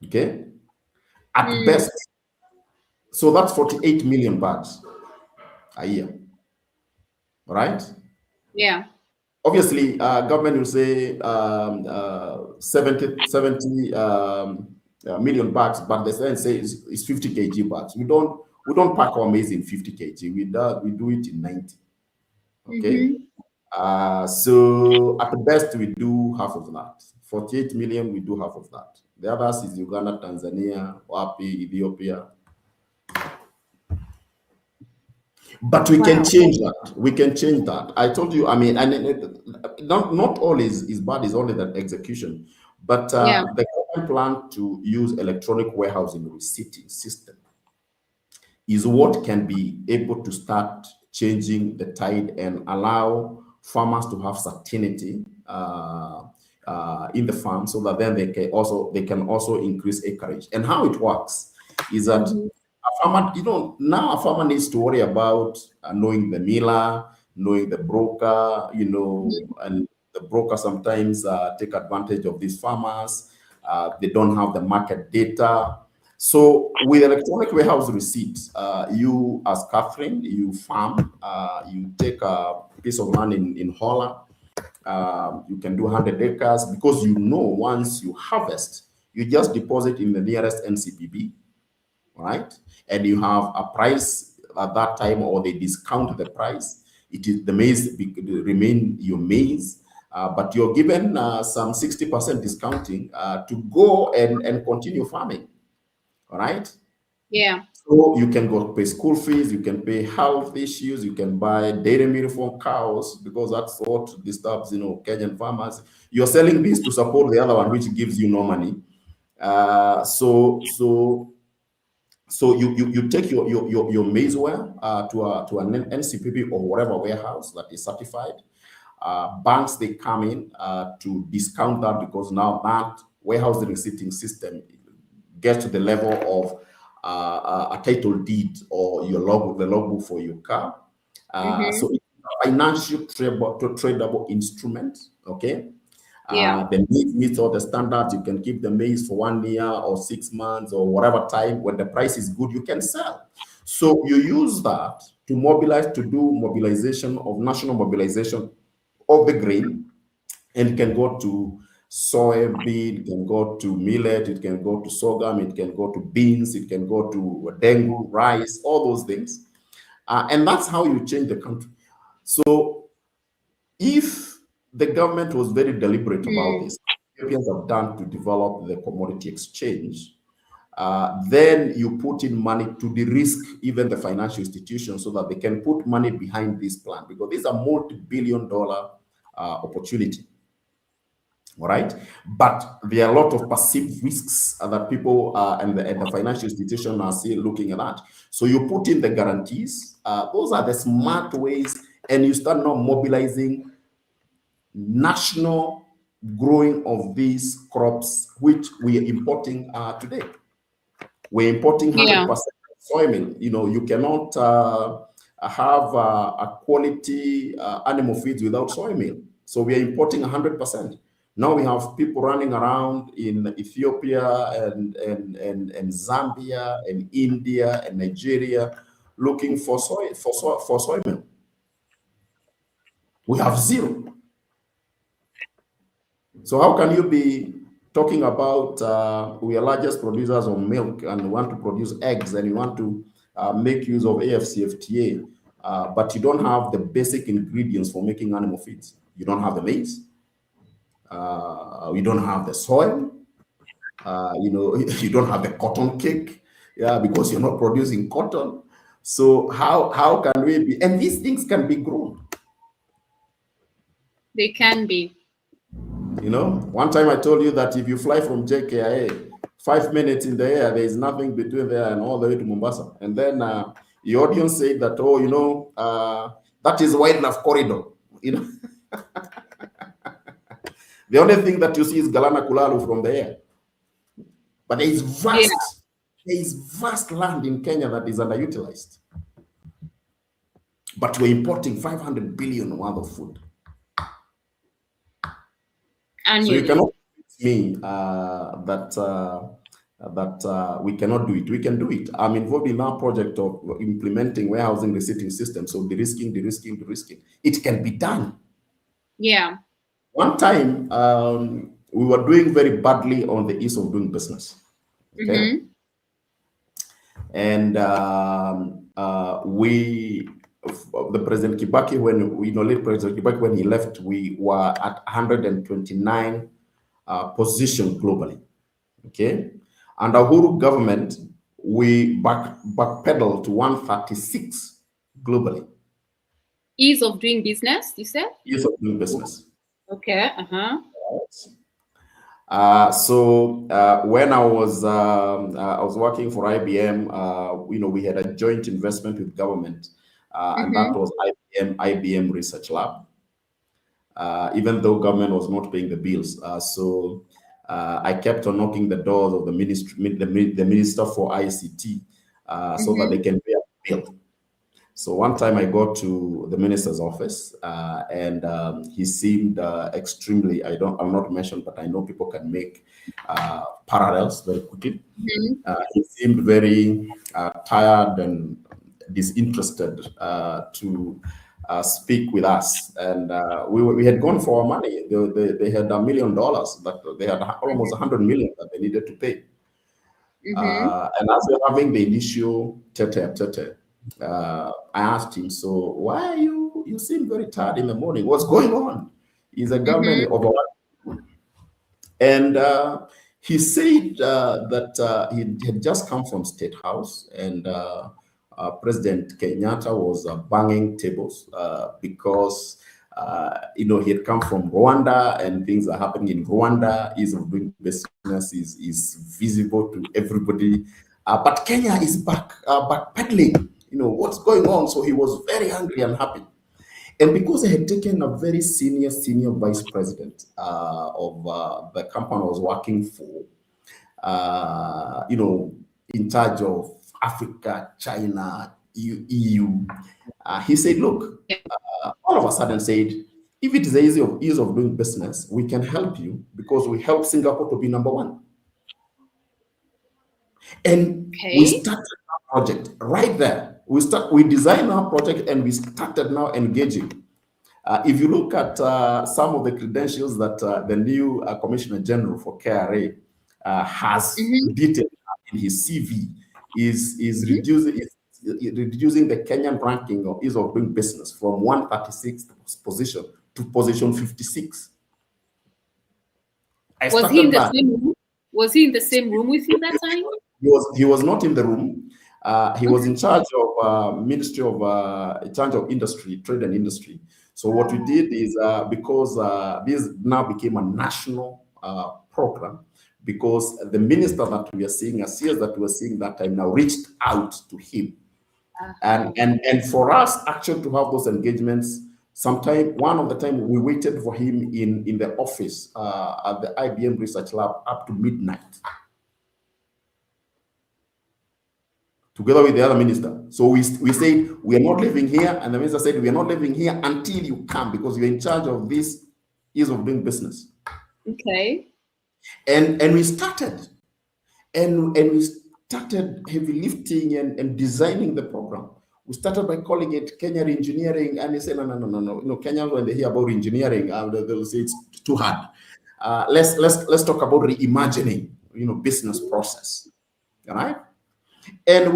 Okay? At best. So that's 48 million bags a year. Right? Yeah. Obviously, government will say 70 million bags, but they say it's 50 kg bags. We don't pack our maize in 50 kg. We do it in 90. Okay. So at the best, we do half of that. 48 million, we do half of that. The others is Uganda, Tanzania, Wapi, Ethiopia. But we can change that. We can change that. I told you, and not all is bad, is only that execution. But the government plan to use electronic warehousing receipting system is what can be able to start changing the tide and allow farmers to have certainty in the farm, so that then they can also increase acreage. And how it works is that a farmer, now a farmer needs to worry about knowing the miller, knowing the broker, and the broker sometimes take advantage of these farmers. They don't have the market data. So with electronic warehouse receipts, you as Catherine, you farm, you take a piece of land in Hola, You can do 100 acres because you know once you harvest, you just deposit in the nearest NCPB, right? And you have a price at that time, or they discount the price. It is the maize remain your maize, but you're given some 60% discounting to go and continue farming, all right? Yeah. So you can go pay school fees, you can pay health issues, you can buy dairy milk for cows, because that's what disturbs, Kenyan farmers. You're selling this to support the other one, which gives you no money. So you take your maize well to an NCPB or whatever warehouse that is certified. Banks, they come in to discount that, because now that warehouse receipting system gets to the level of a title deed or the logbook for your car. So it's a financial tradable instrument, okay? Yeah. The maize meets all the standards. You can keep the maize for 1 year or 6 months or whatever time. When the price is good, you can sell. So you use that to mobilize, to do mobilization of national mobilization of the grain, and it can go to soybean, it can go to millet, it can go to sorghum, it can go to beans, it can go to dengu, rice, all those things. And that's how you change the country. So if the government was very deliberate about this, Ethiopians have done to develop the commodity exchange, then you put in money to de-risk even the financial institutions so that they can put money behind this plan, because this is a multi-billion-dollar opportunity. All right, but there are a lot of perceived risks that people and the financial institution are still looking at that. So you put in the guarantees. Those are the smart ways, and you start now mobilizing national growing of these crops, which we are importing today. We're importing 100% soy meal. You cannot have a quality animal feeds without soy meal. So we are importing 100%. Now we have people running around in Ethiopia and Zambia and India and Nigeria looking for soy meal. We have zero. So how can you be talking about we are largest producers of milk and want to produce eggs, and you want to make use of AFCFTA, but you don't have the basic ingredients for making animal feeds? You don't have the maize. You don't have the soil. You don't have the cotton cake, because you're not producing cotton. So how can we be? And these things can be grown. They can be. One time I told you that if you fly from JKIA, 5 minutes in the air, there is nothing between there and all the way to Mombasa. And then the audience said that, that is wildlife corridor. The only thing that you see is Galana Kulalu from the air. But there is vast land in Kenya that is underutilized. But we're importing 500 billion worth of food. Annually. So you cannot convince me that we cannot do it. We can do it. I'm involved in our project of implementing warehousing receipting system. So de-risking. It can be done. Yeah. One time, we were doing very badly on the ease of doing business. Okay. And the President Kibaki, late President Kibaki, when he left, we were at 129 position globally. Okay. Under Uhuru government, we backpedaled to 136 globally. Ease of doing business, you said? Ease of doing business. Okay. So when I was working for IBM, we had a joint investment with government, and that was IBM Research Lab. Even though government was not paying the bills, so I kept on knocking the doors of the minister for ICT, so that they can pay a bill. So one time I got to the minister's office, and he seemed extremely, I'll not mention, but I know people can make parallels very quickly. He seemed very tired and disinterested to speak with us, and we had gone for our money. They had $1 million that they had almost 100 million that they needed to pay. And as we're having the initial tete-a-tete, I asked him, so why are you seem very tired in the morning? What's going on? Is the government overwhelmed? And he said that he had just come from State House, and President Kenyatta was banging tables because he had come from Rwanda, and things are happening in Rwanda. Ease of doing business is visible to everybody. But Kenya is backpedaling. What's going on? So he was very angry and happy. And because I had taken a very senior vice president of the company I was working for, in charge of Africa, China, EU, he said, look, all of a sudden said, if it is ease of doing business, we can help you because we help Singapore to be #1. And we started our project right there. We designed our project and we started now engaging. If you look at some of the credentials that the new Commissioner General for KRA has detailed in his CV, is reducing the Kenyan ranking of ease of doing business from 136th position to position 56. Was he in the same room? Was he in the same room with you that time? He was not in the room. He was in charge of Ministry of in charge of Industry, Trade and Industry. So what we did is because this now became a national program, because the minister that we are seeing, a CS that we were seeing that time, now reached out to him, and for us actually to have those engagements. One of the time we waited for him in the office at the IBM Research Lab up to midnight, together with the other minister. So we said, we are not living here. And the minister said, we are not living here until you come, because you're in charge of this ease of doing business. Okay. And we started. And we started heavy lifting and designing the program. We started by calling it Kenya Engineering. And they said, no. Kenyans, when they hear about engineering, they'll say it's too hard. Let's talk about reimagining, business process. All right? And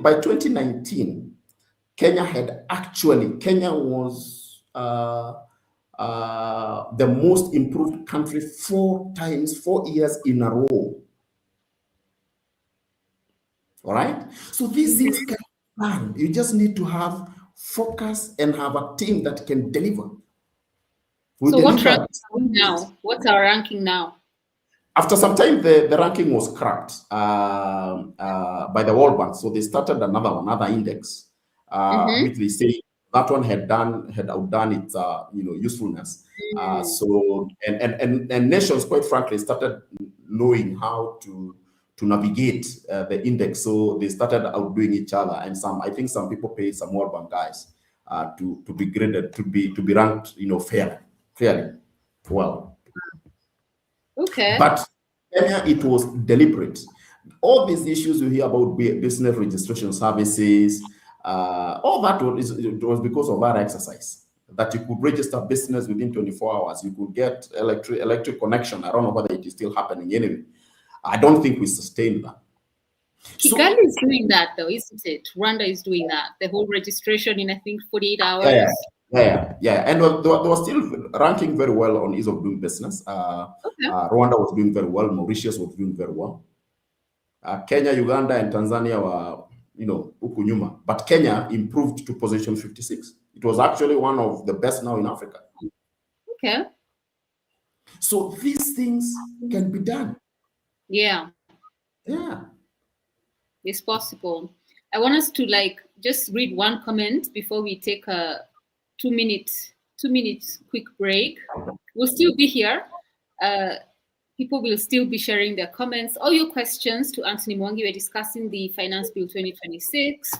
by 2019, Kenya was the most improved country 4 years in a row. All right? So these things can be done. You just need to have focus and have a team that can deliver. So what ranking are we now? What's our ranking now? After some time, the ranking was cracked by the World Bank. So they started another index, which they say that one had outdone its usefulness. So and nations, quite frankly, started knowing how to navigate the index. So they started outdoing each other, and I think some people paid some World Bank guys to be graded, to be ranked, fairly well. Okay. But Kenya, it was deliberate. All these issues you hear about business registration services, all that was because of our exercise. That you could register business within 24 hours. You could get electric connection. I don't know whether it is still happening anyway. I don't think we sustained that. Kigali is doing that though, isn't it? Rwanda is doing that. The whole registration in, I think, 48 hours. Yeah. And they were still ranking very well on ease of doing business. Rwanda was doing very well. Mauritius was doing very well. Kenya, Uganda, and Tanzania were, huku nyuma. But Kenya improved to position 56. It was actually one of the best now in Africa. Okay. So these things can be done. Yeah. Yeah. It's possible. I want us to just read one comment before we take a 2 minutes quick break. We'll still be here. People will still be sharing their comments, all your questions to Anthony Mwangi. We're discussing the Finance Bill 2026.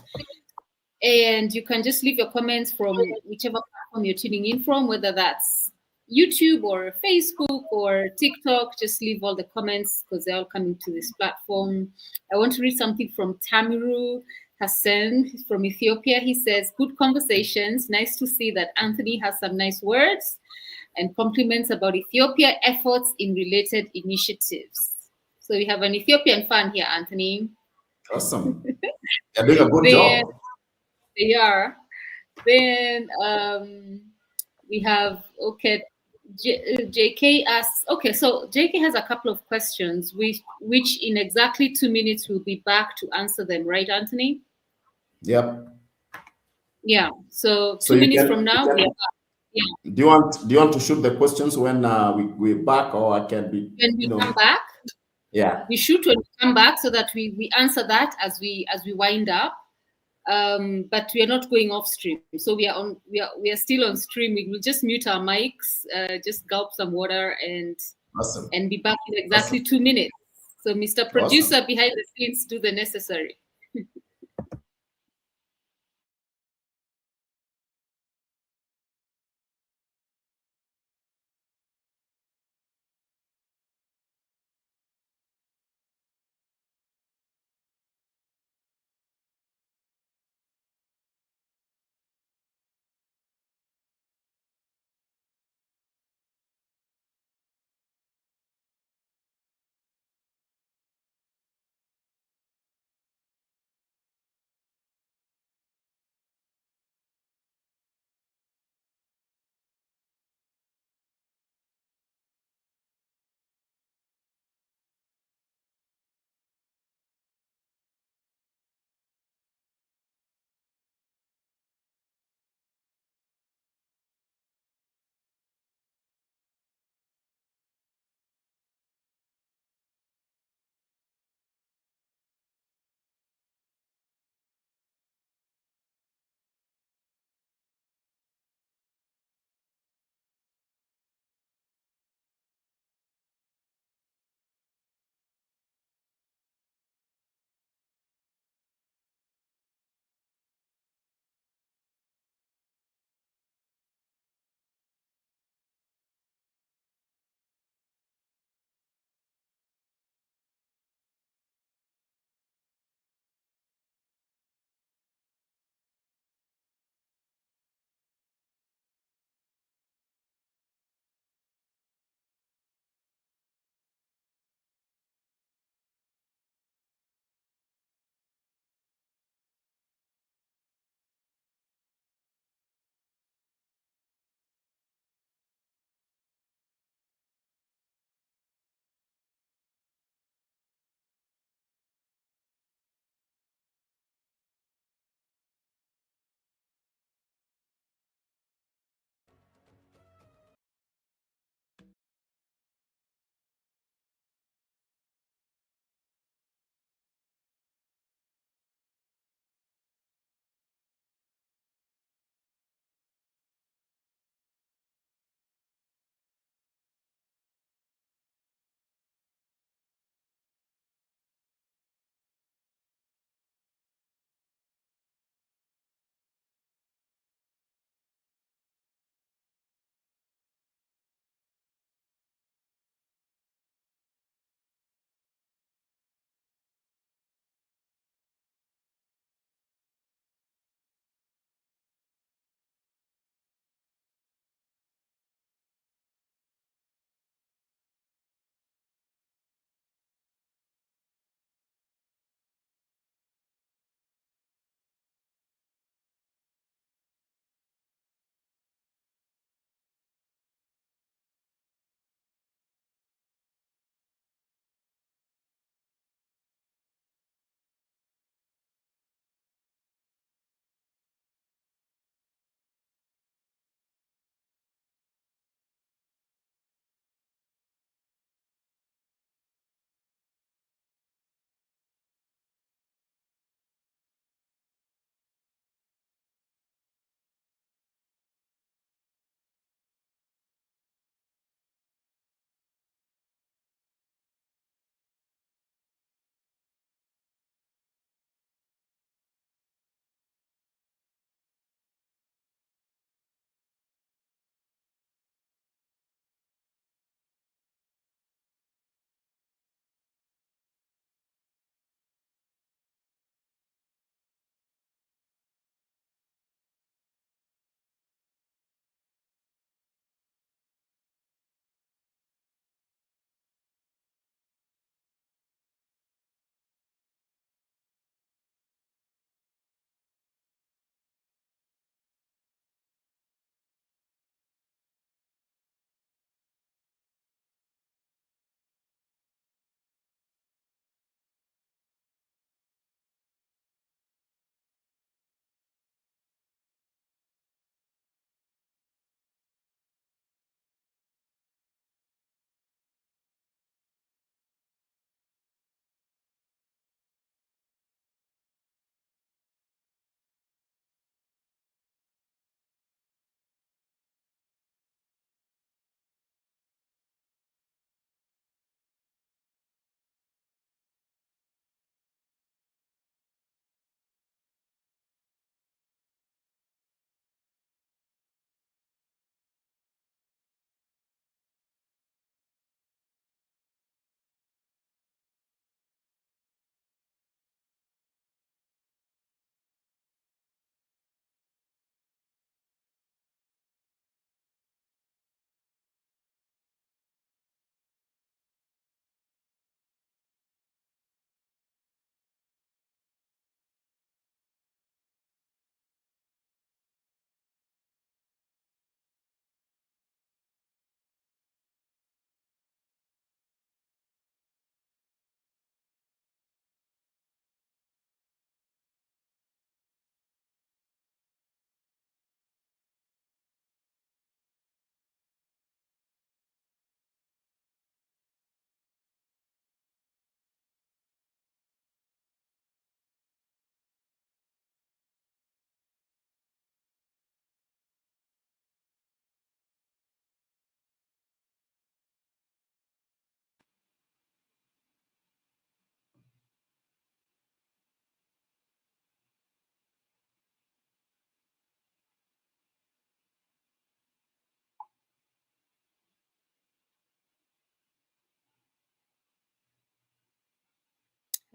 And you can just leave your comments from whichever platform you're tuning in from, whether that's YouTube or Facebook or TikTok. Just leave all the comments because they're all coming to this platform. I want to read something from Tamiru. Hassan from Ethiopia. He says, good conversations. Nice to see that Anthony has some nice words and compliments about Ethiopia efforts in related initiatives. So we have an Ethiopian fan here, Anthony. Awesome. You're doing a good job. They are. Then we have, okay, JK asks, okay, so JK has a couple of questions, which in exactly 2 minutes we'll be back to answer them, right, Anthony? Yep. Yeah, so 2 minutes from now, we are back. Yeah. Do you want to shoot the questions when we're back, or I can be when we come back? Yeah. We shoot when we come back so that we answer that as we wind up. But we are not going off stream, so we are still on stream. We will just mute our mics, just gulp some water, and awesome. And be back in exactly 2 minutes. So, Mr. Producer behind the scenes, do the necessary.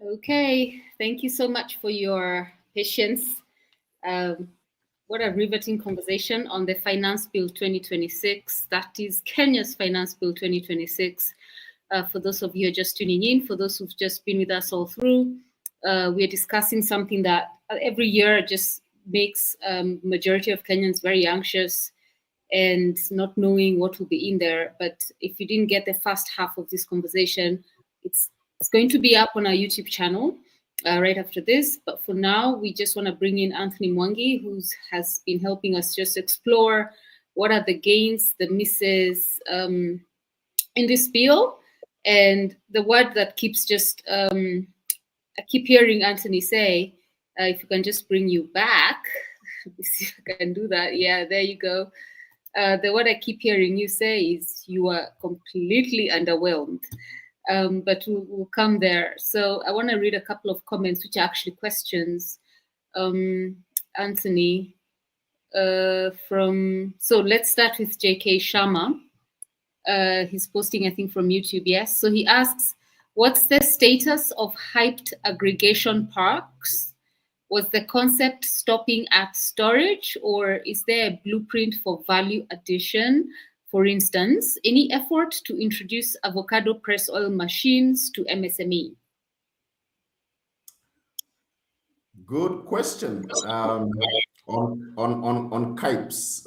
Okay, thank you so much for your patience. What a riveting conversation on the Finance Bill 2026. That is Kenya's Finance Bill 2026. For those of you who are just tuning in, for those who've just been with us all through, we're discussing something that every year just makes majority of Kenyans very anxious and not knowing what will be in there. But if you didn't get the first half of this conversation, it's going to be up on our YouTube channel right after this. But for now, we just want to bring in Anthony Mwangi, who has been helping us just explore what are the gains, the misses in this bill. And the word that keeps just, I keep hearing Anthony say, if you can just bring you back, let me see if I can do that. Yeah, there you go. The word I keep hearing you say is you are completely underwhelmed. But we'll come there. So I want to read a couple of comments, which are actually questions. Anthony, so let's start with JK Sharma. He's posting, I think, from YouTube, yes. So he asks, what's the status of hyped aggregation parks? Was the concept stopping at storage, or is there a blueprint for value addition? For instance, any effort to introduce avocado press oil machines to MSME? Good question. On CAIPs,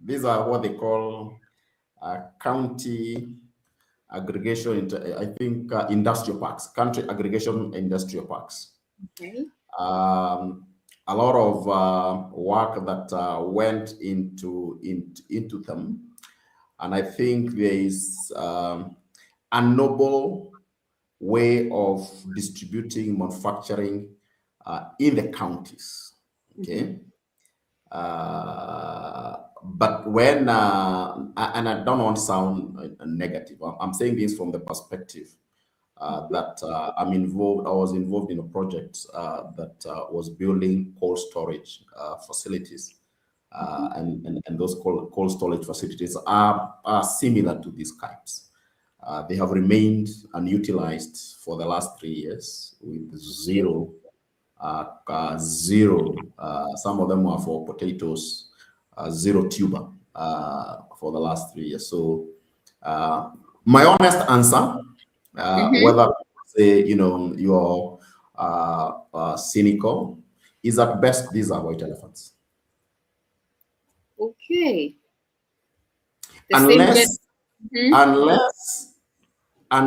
these are what they call county aggregation, I think industrial parks, country aggregation industrial parks. Okay. A lot of work that went into them, and I think there is a noble way of distributing manufacturing in the counties. Okay. But when and I don't want to sound negative, I'm saying this from the perspective that I'm involved. I was involved in a project that was building cold storage facilities, and those cold storage facilities are similar to these types. They have remained unutilized for the last 3 years with zero. Some of them are for potatoes, zero tuber for the last 3 years. So my honest answer, whether say you're cynical, is at best these are white elephants. Okay. Unless a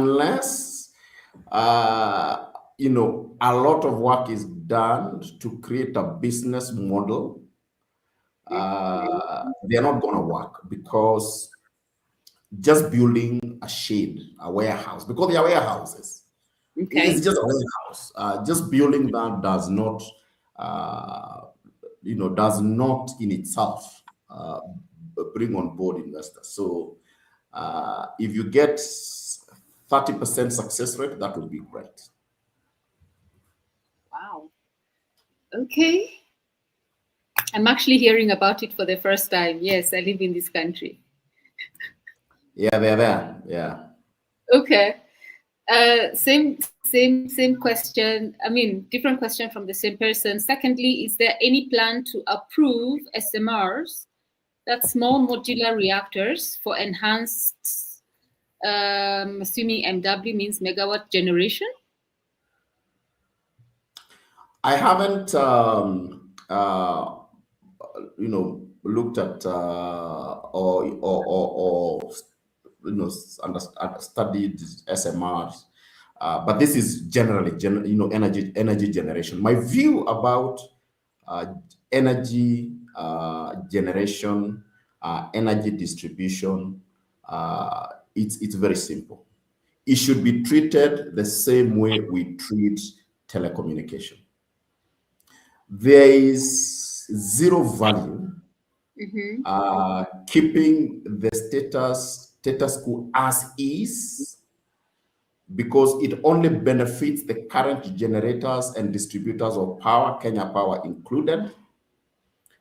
lot of work is done to create a business model, they're not going to work, because just building a shed, a warehouse, because they are warehouses. Okay. It's just a warehouse. Just building that does not in itself bring on board investors. So if you get 30% success rate, that would be great. Wow. Okay. I'm actually hearing about it for the first time. Yes, I live in this country. Yeah, they're there. Yeah. Okay. Same question. I mean, different question from the same person. Secondly, is there any plan to approve SMRs, that's small modular reactors, for enhanced, assuming MW means megawatt generation? I haven't, looked at or studied SMRs, but this is generally, energy generation. My view about energy generation, energy distribution, it's very simple. It should be treated the same way we treat telecommunication. There is zero value keeping the status quo as is, because it only benefits the current generators and distributors of power, Kenya Power included,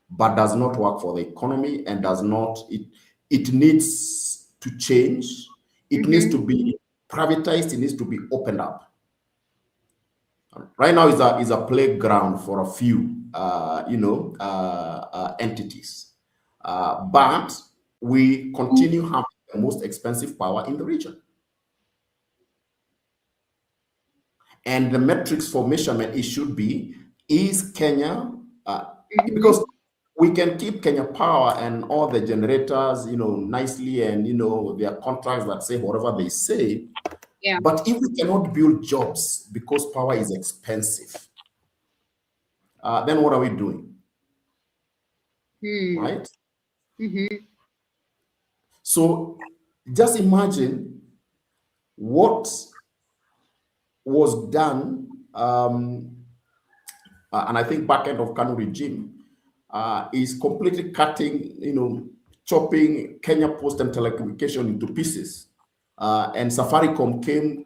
but does not work for the economy, and does not, it needs to change. It needs to be privatized. It needs to be opened up. Right now is a playground for a few, entities. But we continue having the most expensive power in the region. And the metrics for measurement, it should be, is Kenya, because we can keep Kenya Power and all the generators, nicely, and, their contracts that say whatever they say. Yeah. But if we cannot build jobs because power is expensive, then what are we doing? Right? So just imagine what was done, and I think back end of Kanu regime is completely cutting, chopping Kenya Post and Telecommunication into pieces. And Safaricom came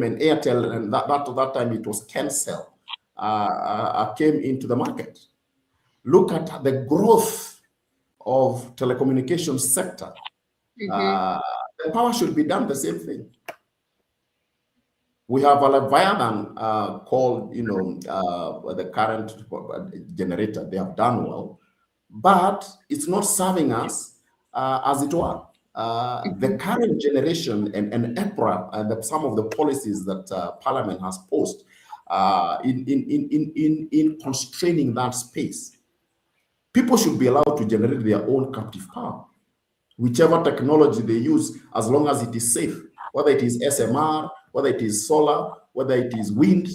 and Airtel, and that time it was Kencell, came into the market. Look at the growth of telecommunications sector. The power should be done the same thing. We have a Leviathan called, the current generator. They have done well, but it's not serving us as it were. The current generation and EPRA and some of the policies that Parliament has posed in constraining that space. People should be allowed to generate their own captive power, whichever technology they use, as long as it is safe, whether it is SMR, whether it is solar, whether it is wind.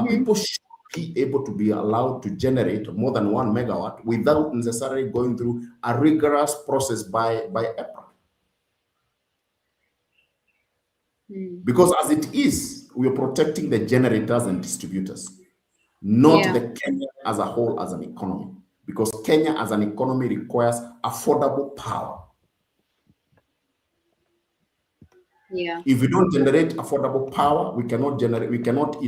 People should be able to be allowed to generate more than 1 megawatt without necessarily going through a rigorous process by EPRA. Because as it is, we are protecting the generators and distributors, not the Kenya as a whole as an economy. Because Kenya as an economy requires affordable power. Yeah. If we don't generate affordable power, we cannot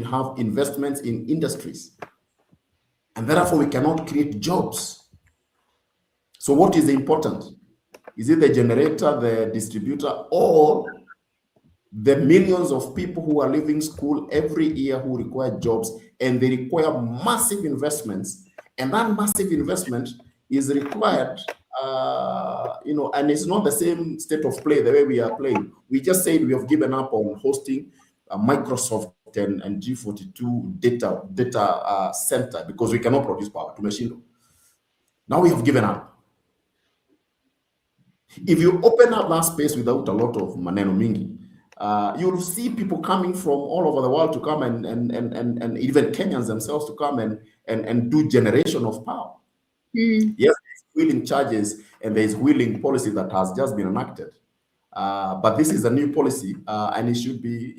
have investments in industries. And therefore, we cannot create jobs. So what is important? Is it the generator, the distributor, or the millions of people who are leaving school every year who require jobs, and they require massive investments, and that massive investment is required, and it's not the same state of play the way we are playing. We just said we have given up on hosting Microsoft and G42 data center because we cannot produce power to machine. Now we have given up. If you open up that space without a lot of maneno mingi, you'll see people coming from all over the world to come and even Kenyans themselves to come and do generation of power. Yes, there's wheeling charges and there's wheeling policy that has just been enacted. But this is a new policy, and it should be,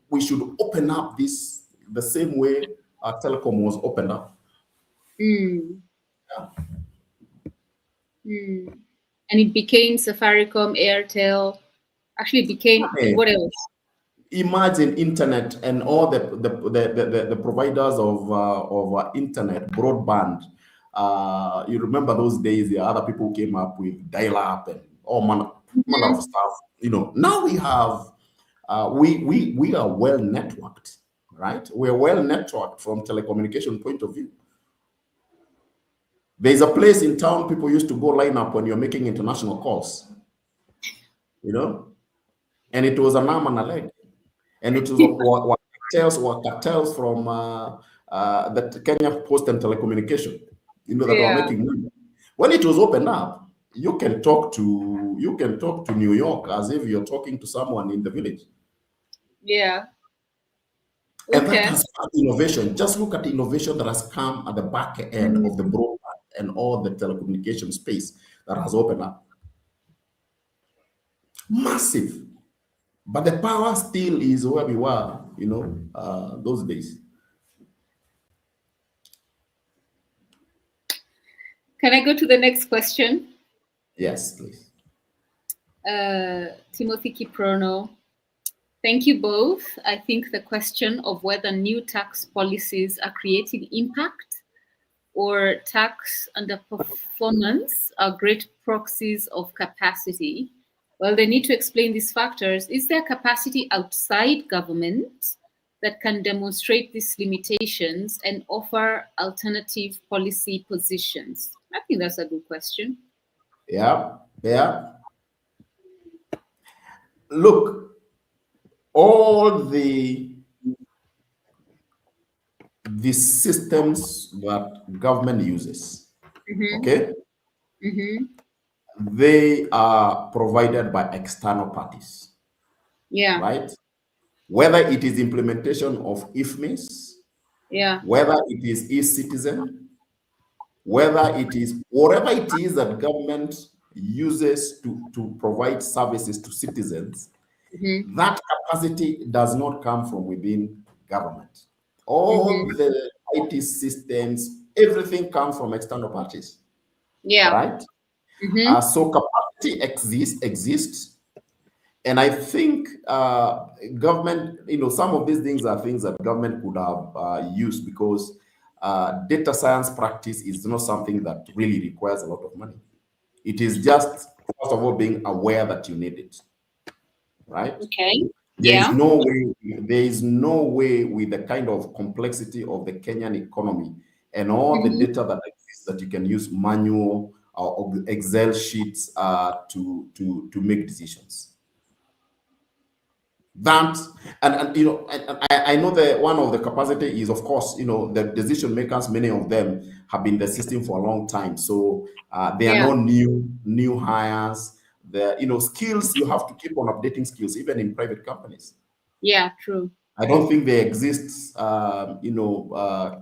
we should open up this the same way telecom was opened up. Yeah. And it became Safaricom, Airtel. Actually, it became what else? Imagine internet and all the providers of internet broadband. You remember those days? The other people came up with dial-up and all manner of stuff. Now we have we are well networked, right? We're well networked from telecommunication point of view. There's a place in town people used to go line up when you're making international calls, and it was an arm and a leg, and it was cartels from the Kenya Post and Telecommunication, that were making money. When it was opened up, you can talk to New York as if you're talking to someone in the village. Yeah. And that has innovation. Just look at the innovation that has come at the back end of the broadband and all the telecommunication space that has opened up. Massive. But the power still is where we were, those days. Can I go to the next question? Yes, please. Timothy Kiprono. Thank you both. I think the question of whether new tax policies are creating impact or tax underperformance are great proxies of capacity. Well, they need to explain these factors. Is there capacity outside government that can demonstrate these limitations and offer alternative policy positions? I think that's a good question. Yeah, yeah. Look, all the systems that government uses, okay, they are provided by external parties. Yeah. Right? Whether it is implementation of IFMIS, yeah, whether it is e-citizen, whether it is whatever it is that government uses to provide services to citizens, that capacity does not come from within government. All the IT systems, everything comes from external parties. Yeah. Right? So capacity exists. And I think government, some of these things are things that government could have used, because data science practice is not something that really requires a lot of money. It is just, first of all, being aware that you need it, right? Okay. There Yeah. is no way with the kind of complexity of the Kenyan economy and all the data that exists that you can use manual or Excel sheets to make decisions. That and I know that one of the capacity is, of course, the decision makers, many of them have been in the system for a long time, so they are not new hires. The skills, you have to keep on updating skills even in private companies. Yeah, true. I don't think there exists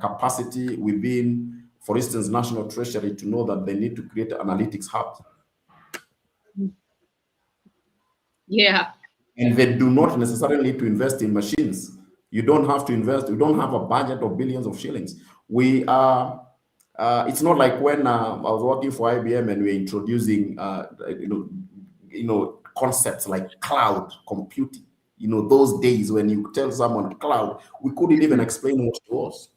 capacity within, for instance, National Treasury to know that they need to create an analytics hub. Yeah. And they do not necessarily need to invest in machines. You don't have to invest. You don't have a budget of billions of shillings. We are. It's not like when I was working for IBM and we were introducing, concepts like cloud computing. Those days when you tell someone cloud, we couldn't even explain what it was.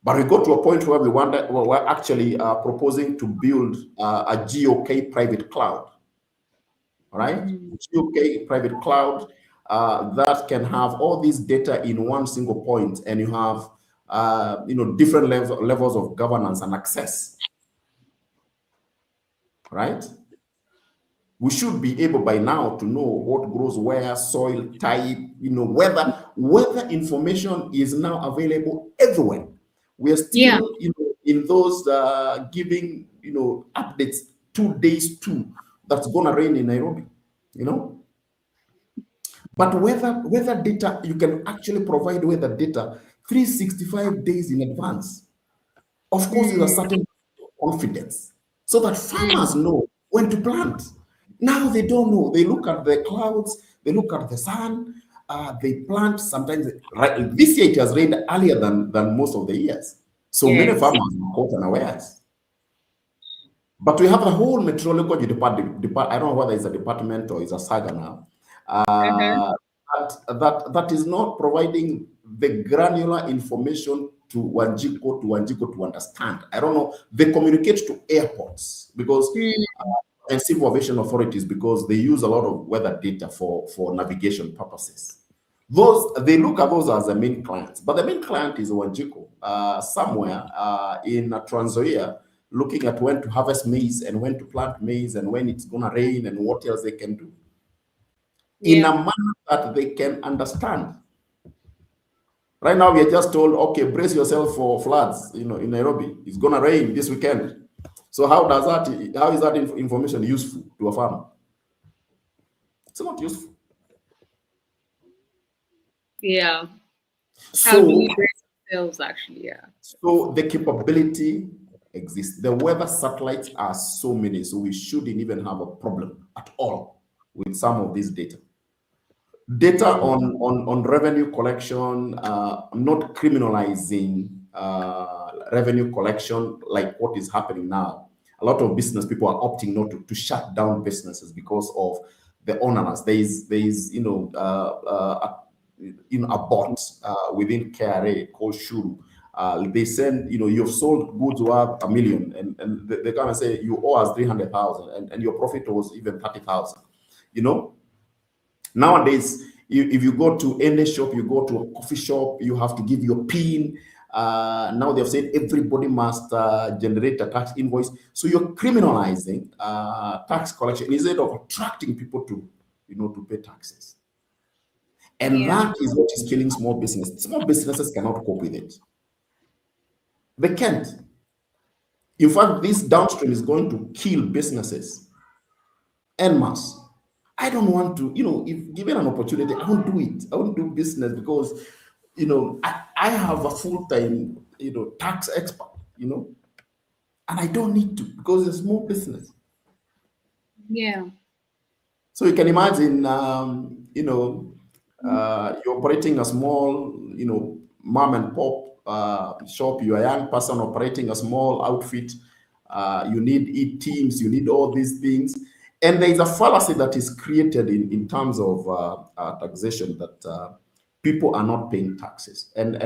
But we got to a point where we're actually proposing to build a GOK private cloud. Right? GOK private cloud that can have all this data in one single point, and you have different levels of governance and access. Right? We should be able by now to know what grows where, soil type, weather information is now available everywhere. We are still in those giving updates 2 days that's gonna rain in Nairobi. But weather data, you can actually provide weather data 365 days in advance. Of course, with a certain confidence, so that farmers know when to plant. Now they don't know. They look at the clouds, they look at the sun, they plant. Sometimes, right, this year it has rained earlier than most of the years. So many farmers are caught unawares. But we have a whole meteorology department. I don't know whether it's a department or it's a saga now. That is not providing the granular information to Wanjiko to understand. I don't know. They communicate to airports because and civil aviation authorities, because they use a lot of weather data for navigation purposes. They look at those as the main clients, but the main client is Wanjiko, somewhere in Trans Nzoia, looking at when to harvest maize and when to plant maize and when it's gonna rain and what else they can do in a manner that they can understand. Right now, we are just told, okay, brace yourself for floods. In Nairobi, it's gonna rain this weekend. So how is that information useful to a farmer? It's not useful. Yeah. So, how do we brace ourselves, actually? Yeah. So the capability exists. The weather satellites are so many, so we shouldn't even have a problem at all with some of this data. Data on revenue collection, not criminalizing revenue collection like what is happening now. A lot of business people are opting not to shut down businesses because of the onerous. There is a bot within KRA called Shuru. They send, you've sold goods worth $1 million, and they come and say you owe us 300,000, and your profit was even 30,000. Nowadays, if you go to any shop, you go to a coffee shop, you have to give your PIN. Now they've said everybody must generate a tax invoice. So you're criminalizing tax collection instead of attracting people to, to pay taxes. And that is what is killing small business. Small businesses cannot cope with it. They can't. In fact, this downstream is going to kill businesses en masse. I don't want to, if given an opportunity, I won't do it. I won't do business because, I have a full-time, tax expert, and I don't need to because it's small business. Yeah. So you can imagine, you're operating a small, mom and pop shop. You're a young person operating a small outfit. You need e-teams. You need all these things. And there is a fallacy that is created in terms of taxation that people are not paying taxes. And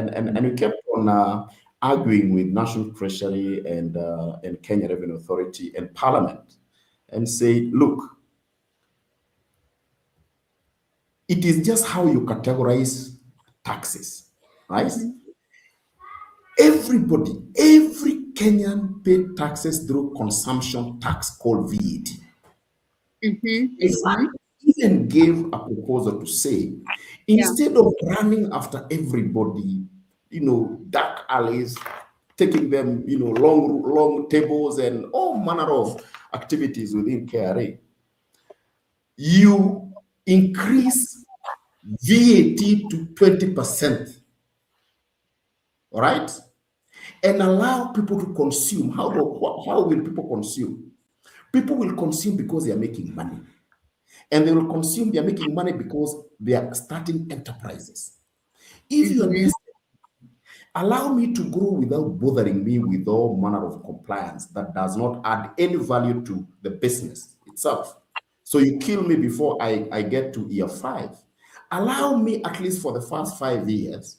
we kept on arguing with National Treasury and Kenya Revenue Authority and Parliament and say, look, it is just how you categorize taxes, right? Every Kenyan paid taxes through consumption tax called VAT. In fact, even gave a proposal to say, instead of running after everybody, dark alleys, taking them, long tables and all manner of activities within KRA, you increase VAT to 20%, all right? And allow people to consume. How will people consume? People will consume because they are making money. And they will consume, they are making money because they are starting enterprises. If you are allow me to grow without bothering me with all manner of compliance that does not add any value to the business itself. So you kill me before I get to year 5. Allow me at least for the first 5 years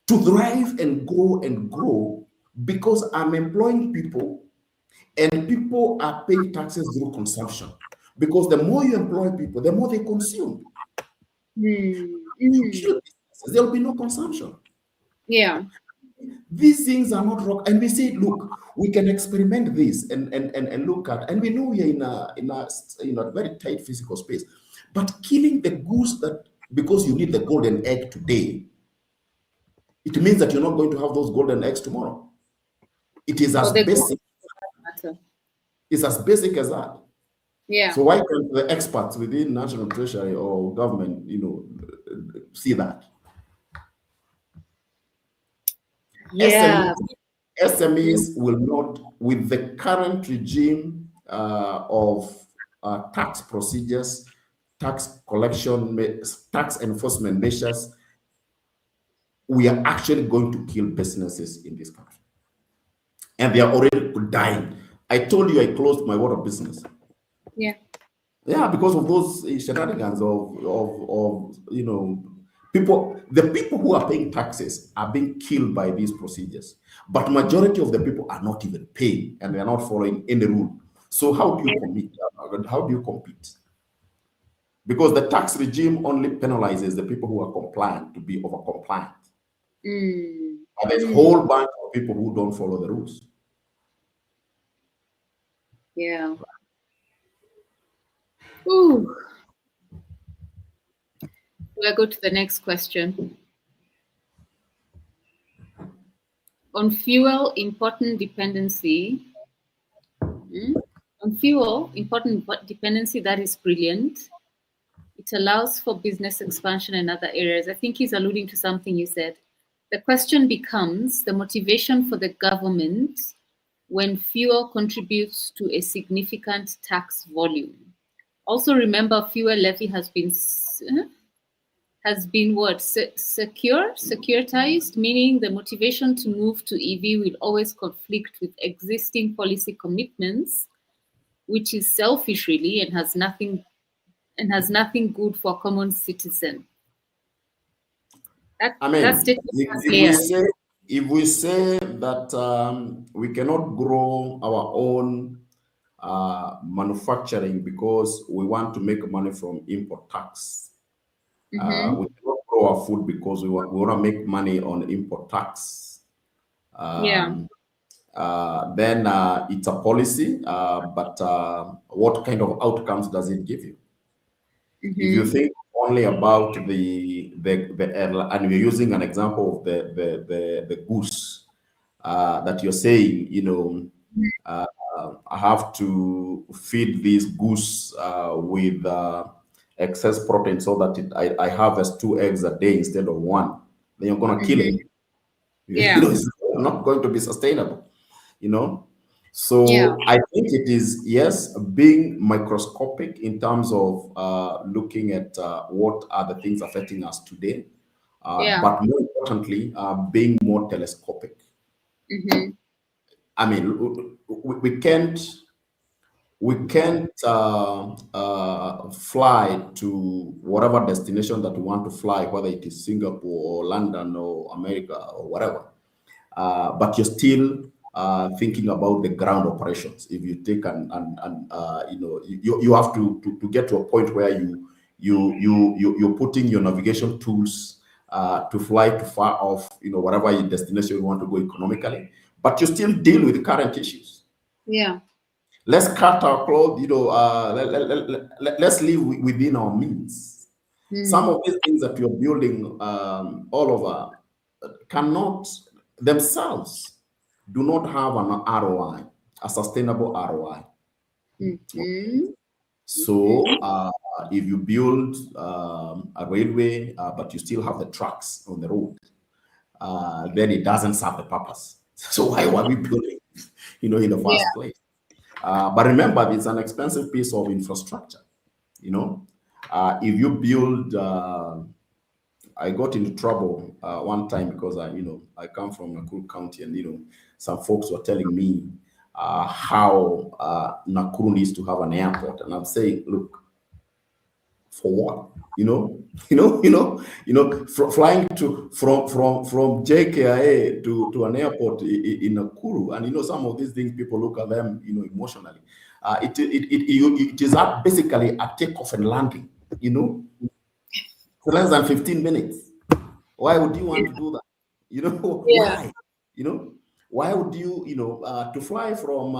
to thrive and grow because I'm employing people and people are paying taxes through consumption. Because the more you employ people, the more they consume. You kill businesses, there will be no consumption. Yeah. These things are not rock. And we say, look, we can experiment this and look at, and we know we are in a very tight physical space. But killing the goose that because you need the golden egg today, it means that you're not going to have those golden eggs tomorrow. It is as basic. It's as basic as that. Yeah. So why can't the experts within National Treasury or government, see that? Yeah. SMEs will not, with the current regime of tax procedures, tax collection, tax enforcement measures, we are actually going to kill businesses in this country. And they are already dying. I told you I closed my water business. Yeah. Yeah, because of those shenanigans of people. The people who are paying taxes are being killed by these procedures. But majority of the people are not even paying and they are not following any rule. So how do you compete? How do you compete? Because the tax regime only penalizes the people who are compliant to be over compliant. And there's a whole bunch of people who don't follow the rules. Yeah. Ooh. We'll go to the next question. On fuel, important dependency. On fuel, important dependency, that is brilliant. It allows for business expansion in other areas. I think he's alluding to something you said. The question becomes the motivation for the government when fuel contributes to a significant tax volume. Also remember, fuel levy has been what? Securitized, meaning the motivation to move to EV will always conflict with existing policy commitments, which is selfish really and has nothing good for common citizen. If we say that we cannot grow our own manufacturing because we want to make money from import tax, We cannot grow our food because we want to make money on import tax. Then it's a policy, but what kind of outcomes does it give you? If you think only about the and we're using an example of the goose that you're saying, I have to feed this goose with excess protein so that I harvest 2 eggs a day instead of 1. Then you're going to kill it. It's not going to be sustainable. So I think it is, yes, being microscopic in terms of looking at what are the things affecting us today, but more importantly, being more telescopic. I mean, we can't fly to whatever destination that we want to fly, whether it is Singapore or London or America or whatever, but you're still thinking about the ground operations. If you take you have to get to a point where you're putting your navigation tools to fly to far off, whatever your destination you want to go economically, but you still deal with current issues. Let's cut our clothes, let's live within our means. Some of these things that you're building all over cannot themselves do not have an ROI, a sustainable ROI. So if you build a railway, but you still have the trucks on the road, then it doesn't serve the purpose. So why were we building, in the first place? But remember, it's an expensive piece of infrastructure. If you build, I got into trouble one time because I come from Nakuru County, and some folks were telling me how Nakuru needs to have an airport, and I'm saying, look, for what? Flying from JKIA to an airport in Nakuru, and some of these things people look at them, emotionally. It is basically a takeoff and landing, for less than 15 minutes. Why would you want to do that? Why? Why would you, to fly from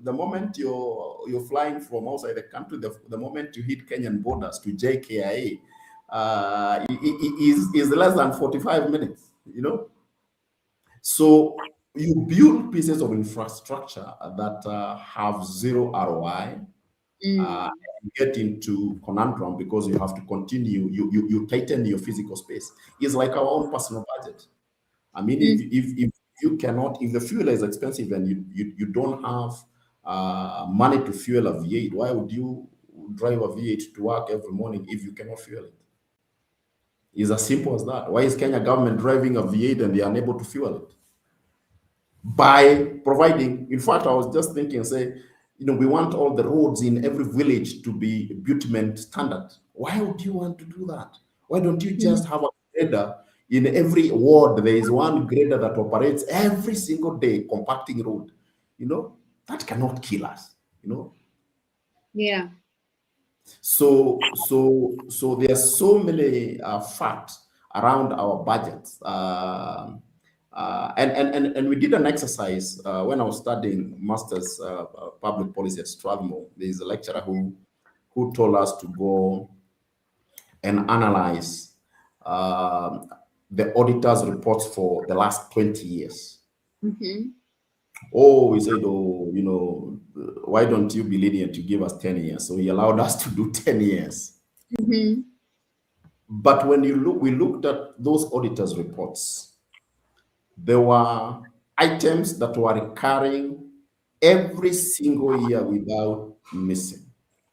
the moment you're flying from outside the country, the moment you hit Kenyan borders to JKIA, is less than 45 minutes, So you build pieces of infrastructure that have zero ROI, you get into conundrum because you have to continue, you tighten your physical space. It's like our own personal budget. I mean, if you cannot, if the fuel is expensive and you don't have money to fuel a V8, why would you drive a V8 to work every morning if you cannot fuel it? It's as simple as that. Why is Kenya government driving a V8 and they are unable to fuel it? By providing, in fact, I was just thinking, say, we want all the roads in every village to be bitumen standard. Why would you want to do that? Why don't you just have a grader in every ward? There is one grader that operates every single day compacting road. That cannot kill us. So there are so many facts around our budgets. And we did an exercise when I was studying master's public policy at Strathmore. There's a lecturer who told us to go and analyze the auditor's reports for the last 20 years. Oh, we said, why don't you be lenient to give us 10 years? So he allowed us to do 10 years. But when we looked at those auditors' reports, there were items that were recurring every single year without missing.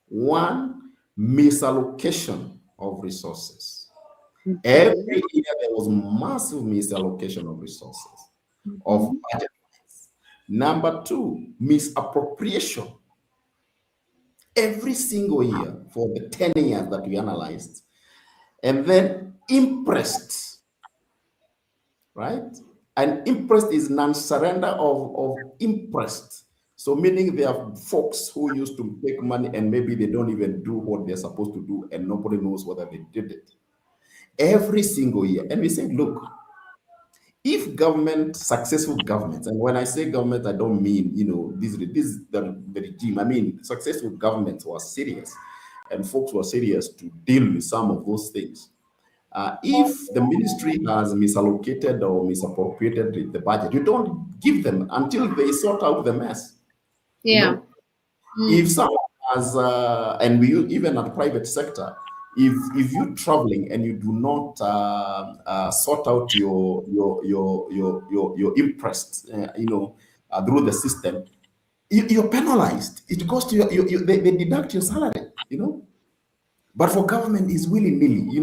One, misallocation of resources. Every year there was massive misallocation of resources, of budget. Number two, misappropriation. Every single year for the 10 years that we analyzed. And then interest, right? And interest is non-surrender of interest So meaning there are folks who used to take money and maybe they don't even do what they're supposed to do and nobody knows whether they did it. Every single year. And we said, look, if successful governments, and when I say government, I don't mean, the regime. I mean, successful governments were serious and folks were serious to deal with some of those things. If the ministry has misallocated or misappropriated the budget, you don't give them until they sort out the mess. Yeah. If someone has, and we even at private sector, if you're traveling and you do not sort out your interest, through the system, you're penalized. It goes to they deduct your salary, But for government, it's willy-nilly,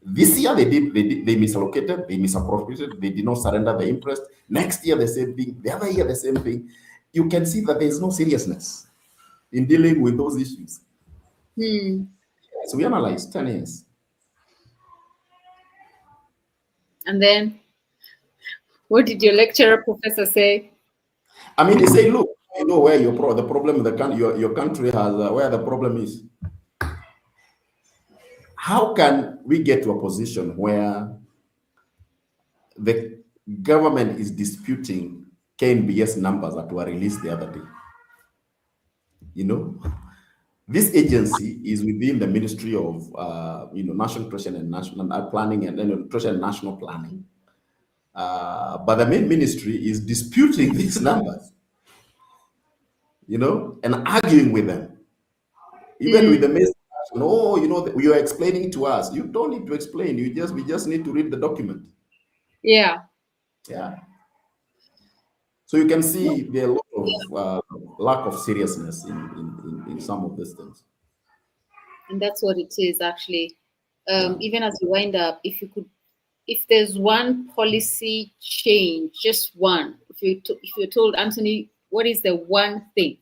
This year they misallocated, they misappropriated, they did not surrender the interest. Next year the same thing. The other year the same thing. You can see that there is no seriousness in dealing with those issues. So we analyzed 10 years. And then, what did your lecturer professor say? I mean, they say, look, where the problem your country has, where the problem is. How can we get to a position where the government is disputing KNBS numbers that were released the other day? This agency is within the Ministry of National Treasury and National Planning and Treasury and National Planning. But the main ministry is disputing these numbers, and arguing with them. Even with the ministry, you are explaining to us. You don't need to explain. We just need to read the document. Yeah. Yeah. So you can see there are a lot of lack of seriousness in some of these things. And that's what it is, actually. Even as you wind up, if there's one policy change, just one, if you're told, Anthony, what is the one thing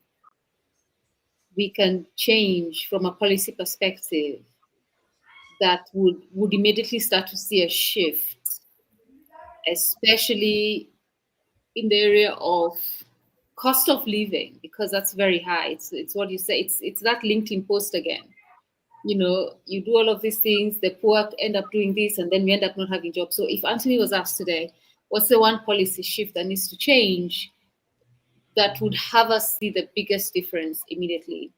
we can change from a policy perspective that would immediately start to see a shift, especially in the area of cost of living, because that's very high. It's what you say. It's that LinkedIn post again. You do all of these things, the poor end up doing this, and then we end up not having jobs. So if Anthony was asked today, what's the one policy shift that needs to change that would have us see the biggest difference immediately?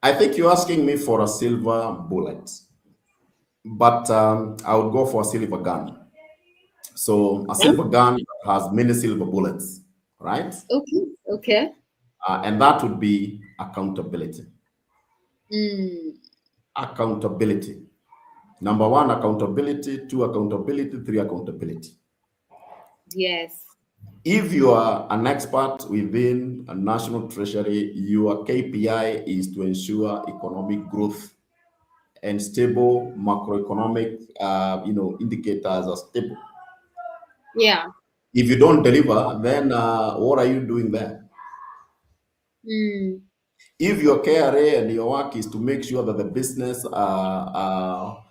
I think you're asking me for a silver bullet, but I would go for a silver gun. So a silver gun has many silver bullets, right? Okay. And that would be accountability. Accountability. Number one, accountability. 2, accountability. 3, accountability. Yes. If you are an expert within a national treasury, your KPI is to ensure economic growth and stable macroeconomic, indicators are stable. Yeah. If you don't deliver, then what are you doing there? If your KRA and your work is to make sure that the business are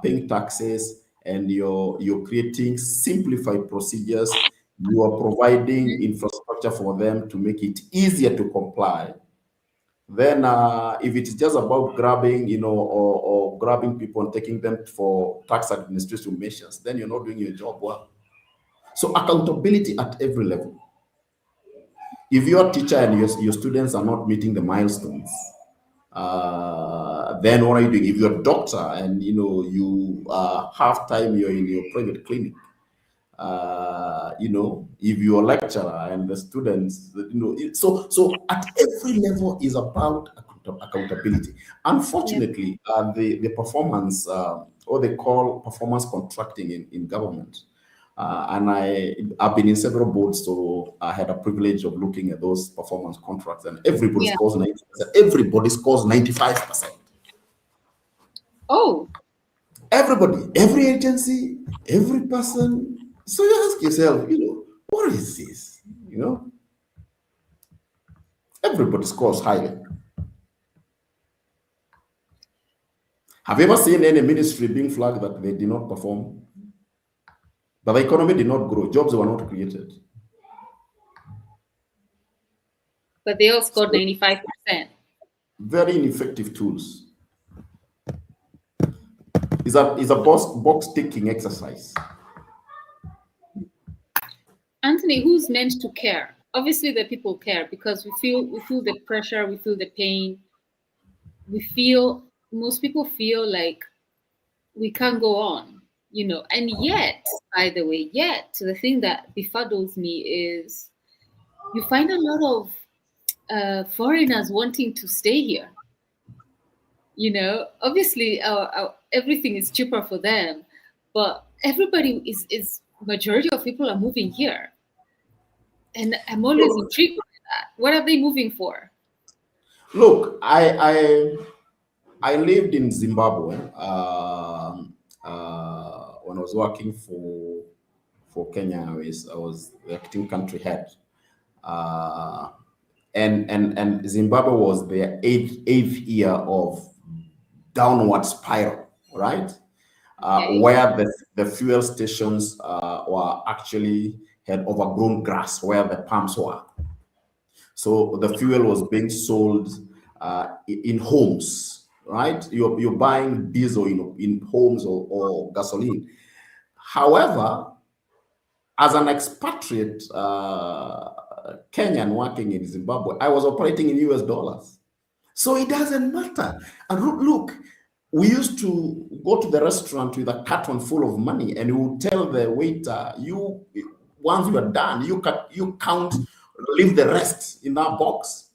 paying taxes and you're creating simplified procedures, you are providing infrastructure for them to make it easier to comply. Then if it's just about grabbing, or grabbing people and taking them for tax administration measures, then you're not doing your job well. So accountability at every level. If you're a teacher and your students are not meeting the milestones, then what are you doing? If you're a doctor and you half time you're in your private clinic, if you're a lecturer and the students, so at every level is about accountability. Unfortunately, the performance, or they call performance contracting in government. And I've been in several boards, so I had a privilege of looking at those performance contracts, and everybody scores 90%. Everybody scores 95%. Oh. Everybody, every agency, every person. So you ask yourself, what is this? Everybody scores highly. Have you ever seen any ministry being flagged that they did not perform? But the economy did not grow, jobs were not created. But they all scored 95%. Very ineffective tools. It's a box ticking exercise. Anthony, who's meant to care? Obviously, the people care because we feel the pressure, we feel the pain. Most people feel like we can't go on, And yet, by the way, the thing that befuddles me is you find a lot of foreigners wanting to stay here. Obviously, everything is cheaper for them, but everybody is majority of people are moving here. And I'm always intrigued by that. What are they moving for? Look, I lived in Zimbabwe when I was working for Kenya Airways. I was the acting country head, and Zimbabwe was their eighth year of downward spiral, right? Okay. Where the fuel stations were actually had overgrown grass where the pumps were. So the fuel was being sold in homes, right? You're buying diesel in homes or gasoline. However, as an expatriate Kenyan working in Zimbabwe, I was operating in US dollars. So it doesn't matter. And look, we used to go to the restaurant with a carton full of money, and we would tell the waiter, once you are done, you count, leave the rest in that box.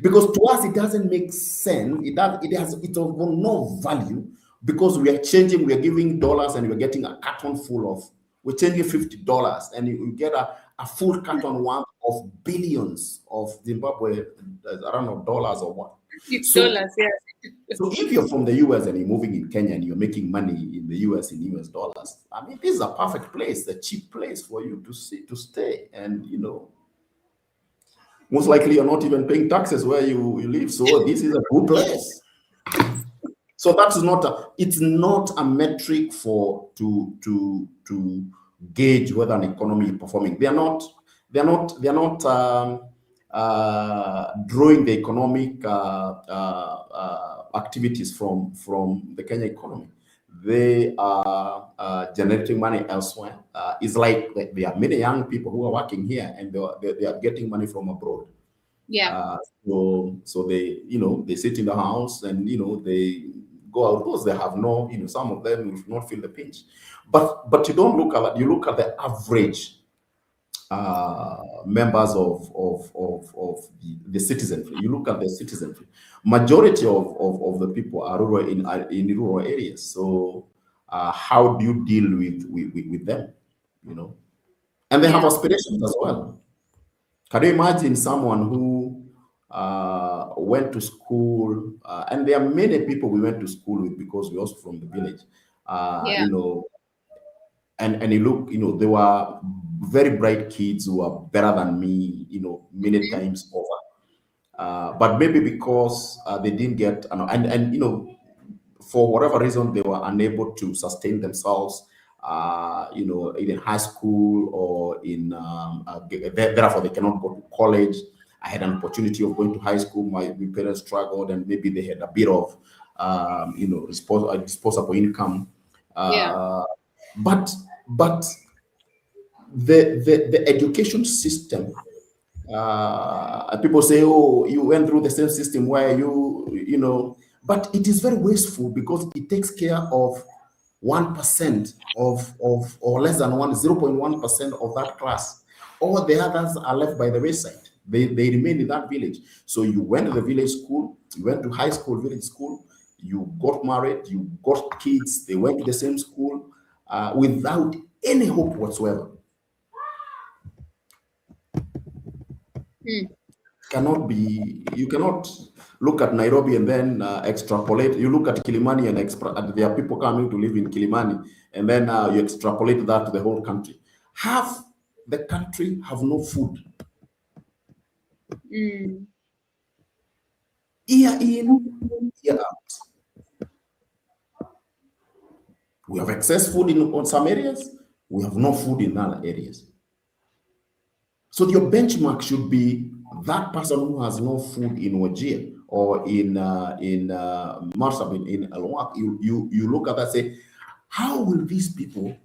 Because to us, it doesn't make sense. It's of no value because we are changing, we are giving dollars and we're getting a carton full of, we're changing $50 and you get a full carton worth of billions of Zimbabwe, I don't know, dollars or what. It's dollars, yes. So if you're from the US and you're moving in Kenya and you're making money in the US in US dollars, I mean, this is a perfect place, a cheap place for you to stay. And, most likely you're not even paying taxes where you live. So this is a good place. So it's not a metric to gauge whether an economy is performing. They're not drawing the economic activities from the Kenya economy. They are generating money elsewhere. It's like there are many young people who are working here and they are getting money from abroad. Yeah. So they, they sit in the house and, they go out because they have no, some of them will not feel the pinch. But you don't look at that. You look at the average members of the citizenry. You look at the citizenry. Majority of the people are rural in rural areas. So how do you deal with them? And they have aspirations as well. Can you imagine someone who went to school, and there are many people we went to school with because we're also from the village, and you look, they were very bright kids who are better than me, many times over. But maybe because they didn't get, and for whatever reason, they were unable to sustain themselves, in high school or in, therefore they cannot go to college. I had an opportunity of going to high school. My parents struggled, and maybe they had a bit of, disposable income. But the education system, people say, oh, you went through the same system where but it is very wasteful because it takes care of 1% or less than 0.1% of that class. All the others are left by the wayside. They remain in that village. So you went to the village school, you went to high school, village school, you got married, you got kids, they went to the same school without any hope whatsoever. You cannot look at Nairobi and then extrapolate. You look at Kilimani and there are people coming to live in Kilimani, and then you extrapolate that to the whole country. Half the country have no food. Year in, year out. We have excess food on some areas. We have no food in other areas. So your benchmark should be that person who has no food in Wajir or in Marsabit, in Alwak, you look at that and say, how will these people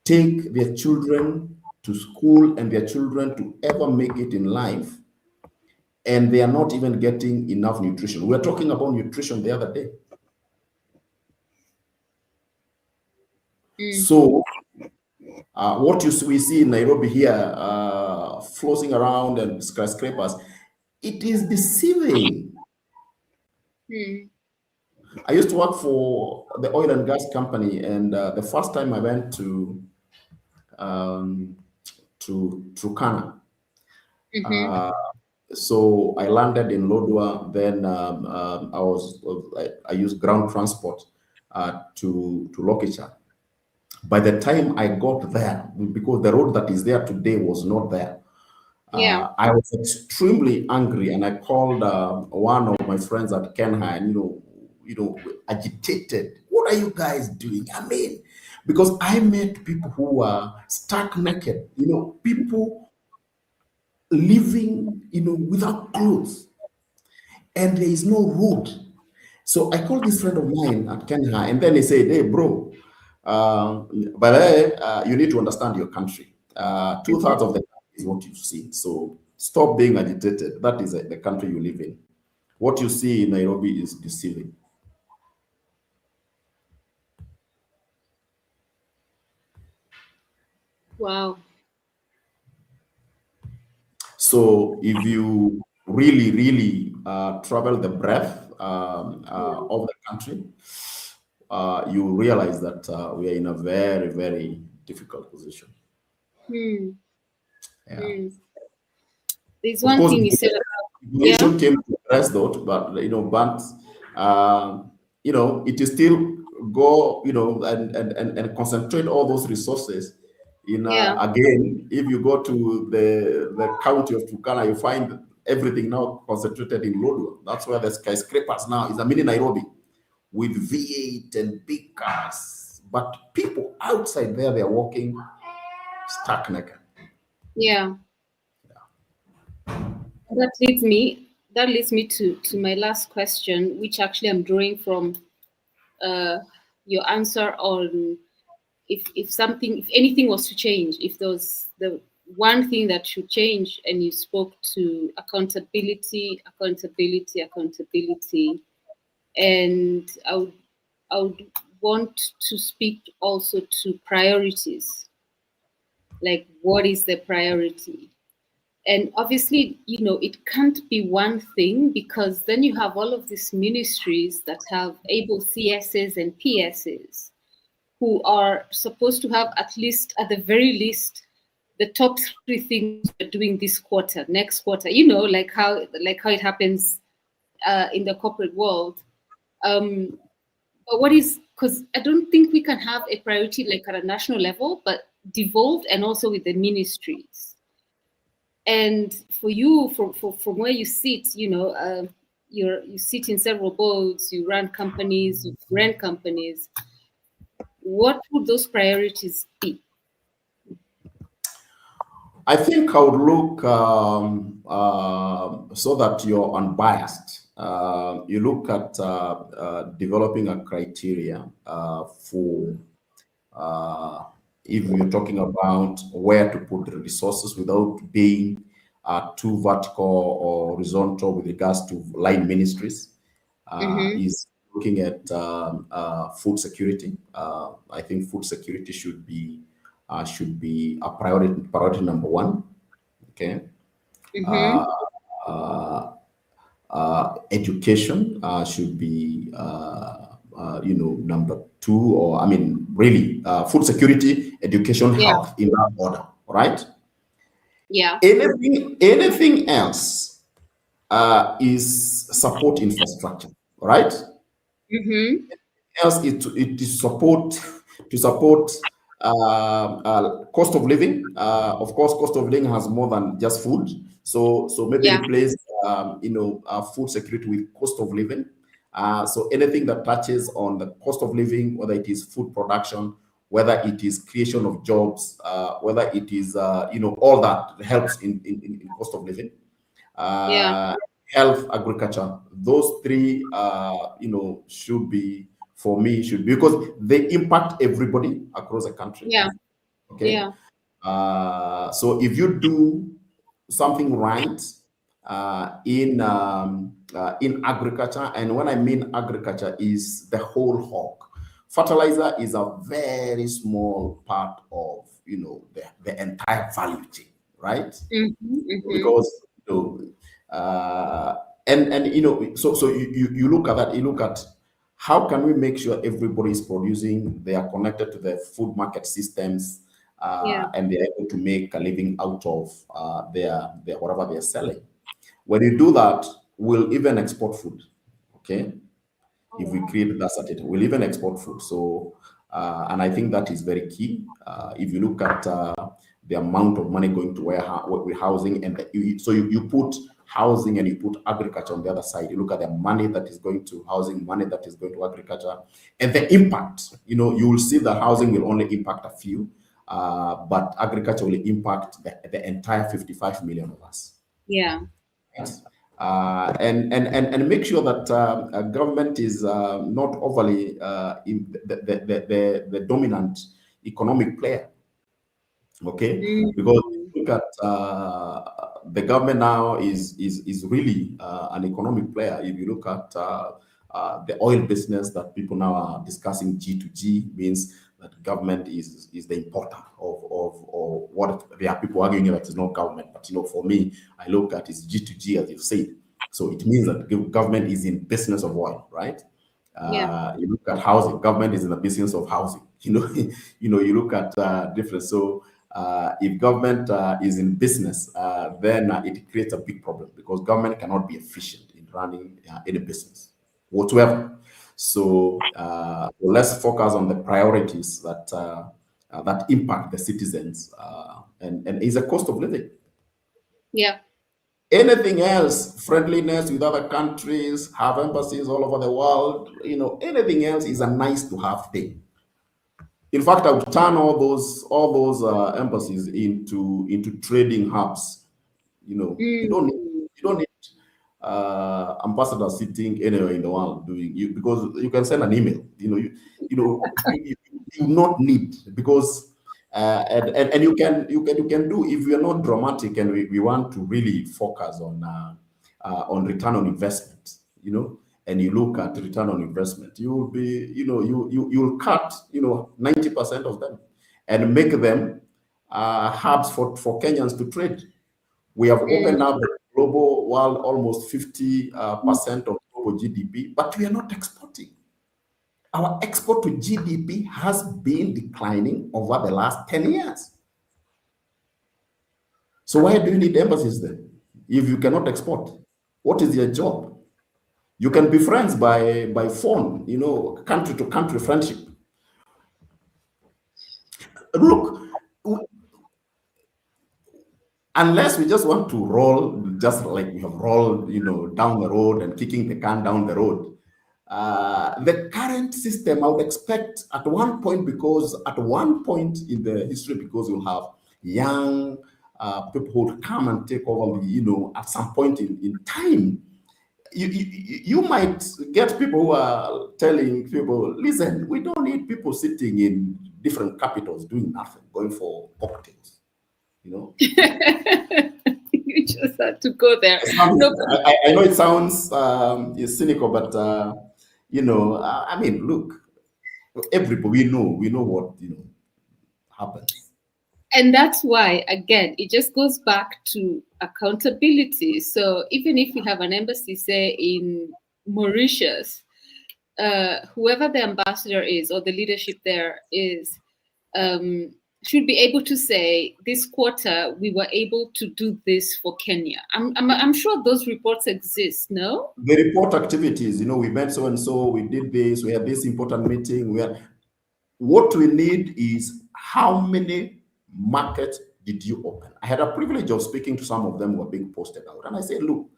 take their children to school and their children to ever make it in life, and they are not even getting enough nutrition? We were talking about nutrition the other day. So what we see in Nairobi here, floating around and skyscrapers, it is deceiving. I used to work for the oil and gas company, and the first time I went to Turkana, so I landed in Lodwar. Then I used ground transport to Lokicha. By the time I got there, because the road that is there today was not there, I was extremely angry, and I called one of my friends at Kenha, and agitated. What are you guys doing? I mean, because I met people who were stark naked, people living, without clothes, and there is no road. So I called this friend of mine at Kenha, and then he said, "Hey, bro, but you need to understand your country. 2/3 of the country is what you see. So stop being agitated. That is the country you live in. What you see in Nairobi is deceiving." Wow. So if you really, really travel the breadth of the country, you realize that we are in a very, very difficult position. Yeah. There's one thing you said about came to address that, but it is still go and concentrate all those resources in again. If you go to the county of Turkana, you find everything now concentrated in Lodwar. That's where the skyscrapers now is a mini Nairobi with V8 and big cars, but people outside there, they're walking stark naked. That leads me to my last question, which actually I'm drawing from your answer on if anything was to change, if there was the one thing that should change, and you spoke to accountability, and I would want to speak also to priorities. Like, what is the priority? And obviously, it can't be one thing, because then you have all of these ministries that have able CSs and PSs who are supposed to have at the very least, the top 3 things we're doing this quarter, next quarter, like how it happens in the corporate world. But because I don't think we can have a priority like at a national level, but devolved and also with the ministries. And for you, from where you sit, you sit in several boards, you run companies, you rent companies. What would those priorities be? I think I would look so that you're unbiased. You look at developing a criteria for if you're talking about where to put the resources without being too vertical or horizontal with regards to line ministries, is looking at food security. I think food security should be a priority number 1. Okay. Education should be number 2, or really food security, education, health, in that order, right? Anything else is support infrastructure, right? Else it is support cost of living. Of course, cost of living has more than just food, so maybe replace food security with cost of living. So anything that touches on the cost of living, whether it is food production, whether it is creation of jobs, whether it is, all that helps in cost of living, health, agriculture. Those three, should be, for me, because they impact everybody across the country. Yeah. Okay. Yeah. So if you do something right in agriculture, and when I mean agriculture is the whole hog. Fertilizer is a very small part of the entire value chain, right? Because so you look at that, you look at how can we make sure everybody is producing, they are connected to the food market systems, and they're able to make a living out of their whatever they're selling. When you do that, we'll even export food. Okay, if we create that certain, we'll even export food. So, and I think that is very key. If you look at the amount of money going to warehousing, and so you put housing and you put agriculture on the other side. You look at the money that is going to housing, money that is going to agriculture, and the impact. You will see that housing will only impact a few, but agriculture will impact the entire 55 million of us. Yeah. Yes. And make sure that government is not overly the dominant economic player. Okay, because look at the government now is really an economic player. If you look at the oil business that people now are discussing, G2G means that government is the importer of what there are people arguing that is not government. But for me, I look at it's G2G, as you've said. So it means that government is in business of oil, right? You look at housing, government is in the business of housing. You look at different. So if government is in business, then it creates a big problem, because government cannot be efficient in running any business whatsoever. So let's focus on the priorities that that impact the citizens, and is a cost of living. Yeah. Anything else, friendliness with other countries, have embassies all over the world, anything else is a nice to have thing. In fact, I would turn all those embassies into trading hubs. You don't need ambassadors sitting anywhere in the world because you can send an email. You do not need, because and you can do, if you're not dramatic and we want to really focus on return on investment, and you look at return on investment, you will be, you'll cut 90% of them and make them hubs for Kenyans to trade. We have opened up the global world almost 50% of global GDP, but we are not exporting. Our export to GDP has been declining over the last 10 years. So why do you need embassies then? If you cannot export, what is your job? You can be friends by phone, country to country friendship. Look, unless we just want to roll, just like we have rolled, down the road and kicking the can down the road, the current system, I would expect at one point in the history, because you'll have young people who will come and take over, at some point in time, you might get people who are telling people, listen, we don't need people sitting in different capitals doing nothing, going for cocktails, You just had to go there. I know it sounds cynical, but I mean, look, everybody we know what happens. And that's why, again, it just goes back to accountability. So even if you have an embassy, say in Mauritius, whoever the ambassador is or the leadership there is, should be able to say, this quarter we were able to do this for Kenya. I'm sure those reports exist, no? The report activities, we met so and so, we did this, we had this important meeting. What we need is how many markets did you open? I had a privilege of speaking to some of them who were being posted out, and I said, look,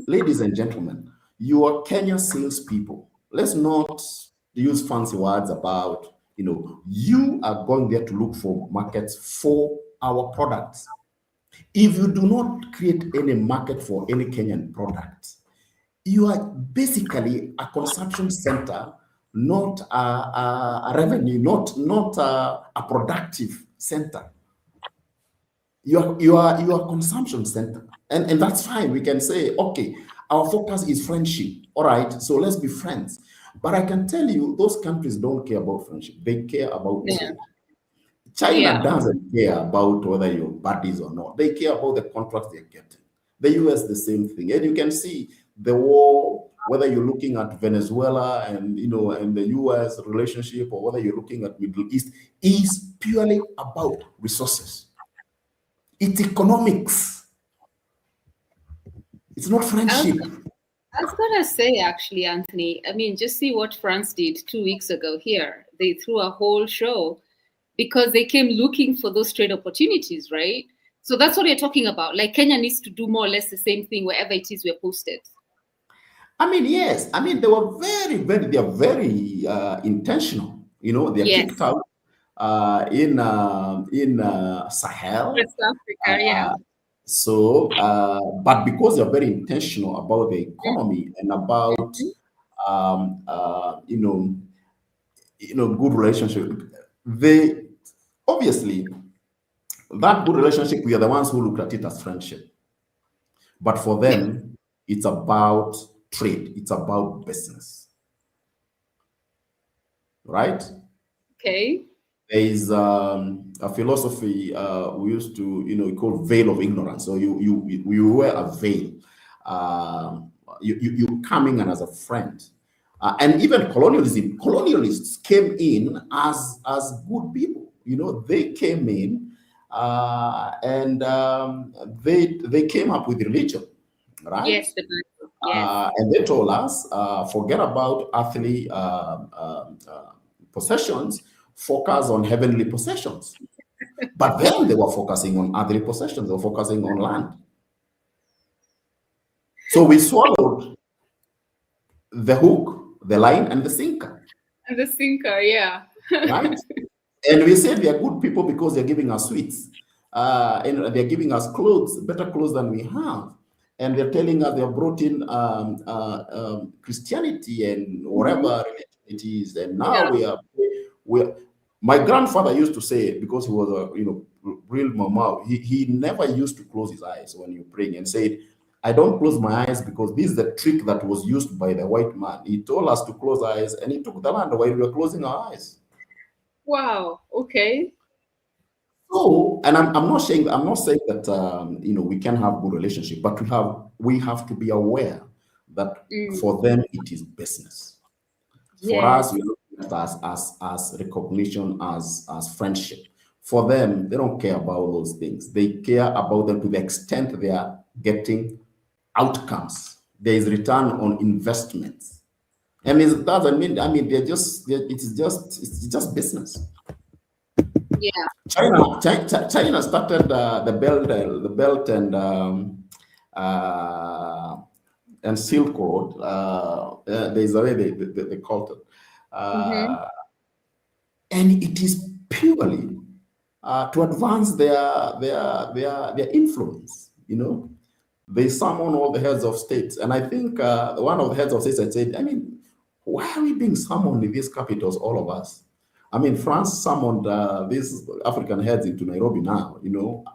ladies and gentlemen, you are Kenya salespeople. Let's not use fancy words about you are going there to look for markets for our products. If you do not create any market for any Kenyan product, you are basically a consumption center, not a revenue, not a productive center. You are a consumption center, and that's fine. We can say, okay, our focus is friendship. All right, so let's be friends. But I can tell you, those countries don't care about friendship. They care about trade. China doesn't care about whether you're buddies or not. They care about the contracts they're getting. The US, the same thing. And you can see the war, whether you're looking at Venezuela and and the US relationship, or whether you're looking at Middle East, is purely about resources. It's economics. It's not friendship. I was gonna say, actually, Anthony, I mean, just see what France did 2 weeks ago here. They threw a whole show because they came looking for those trade opportunities, right? So that's what you're talking about. Like, Kenya needs to do more or less the same thing wherever it is we're posted. I mean, yes. I mean, they are very intentional. They are kicked out in Sahel. West Africa, yeah. So, but because they're very intentional about the economy and about, good relationship, they obviously, that good relationship, we are the ones who looked at it as friendship. But for them, it's about trade. It's about business. Right? Okay. There is a philosophy we used to, called veil of ignorance. So you wear a veil. You coming in as a friend. And even colonialists came in as good people. They came in and they came up with religion, right? Yes, yes. And they told us, forget about earthly possessions, focus on heavenly possessions. But then they were focusing on earthly possessions, they were focusing on land. So we swallowed the hook, the line, and the sinker. And the sinker, yeah. Right? And we said they are good people because they're giving us sweets. And they're giving us clothes, better clothes than we have. And they're telling us they have brought in Christianity and whatever it is. And now we're my grandfather used to say, because he was a real mama, he never used to close his eyes when you're praying, and said, I don't close my eyes because this is the trick that was used by the white man. He told us to close our eyes, and he took the land while we were closing our eyes. Wow. Okay. So, and I'm not saying that we can have good relationship, but we have to be aware that for them it is business. For us, we look at it as recognition, as friendship. For them, they don't care about those things. They care about them to the extent they are getting outcomes. There is return on investments, and it doesn't mean. I mean, it's just business. Yeah. China started the belt and Silk Road. There's a way they called it, and it is purely to advance their influence. They summon all the heads of states, and I think one of the heads of states had said, I mean, why are we being summoned in these capitals, all of us? I mean, France summoned these African heads into Nairobi now.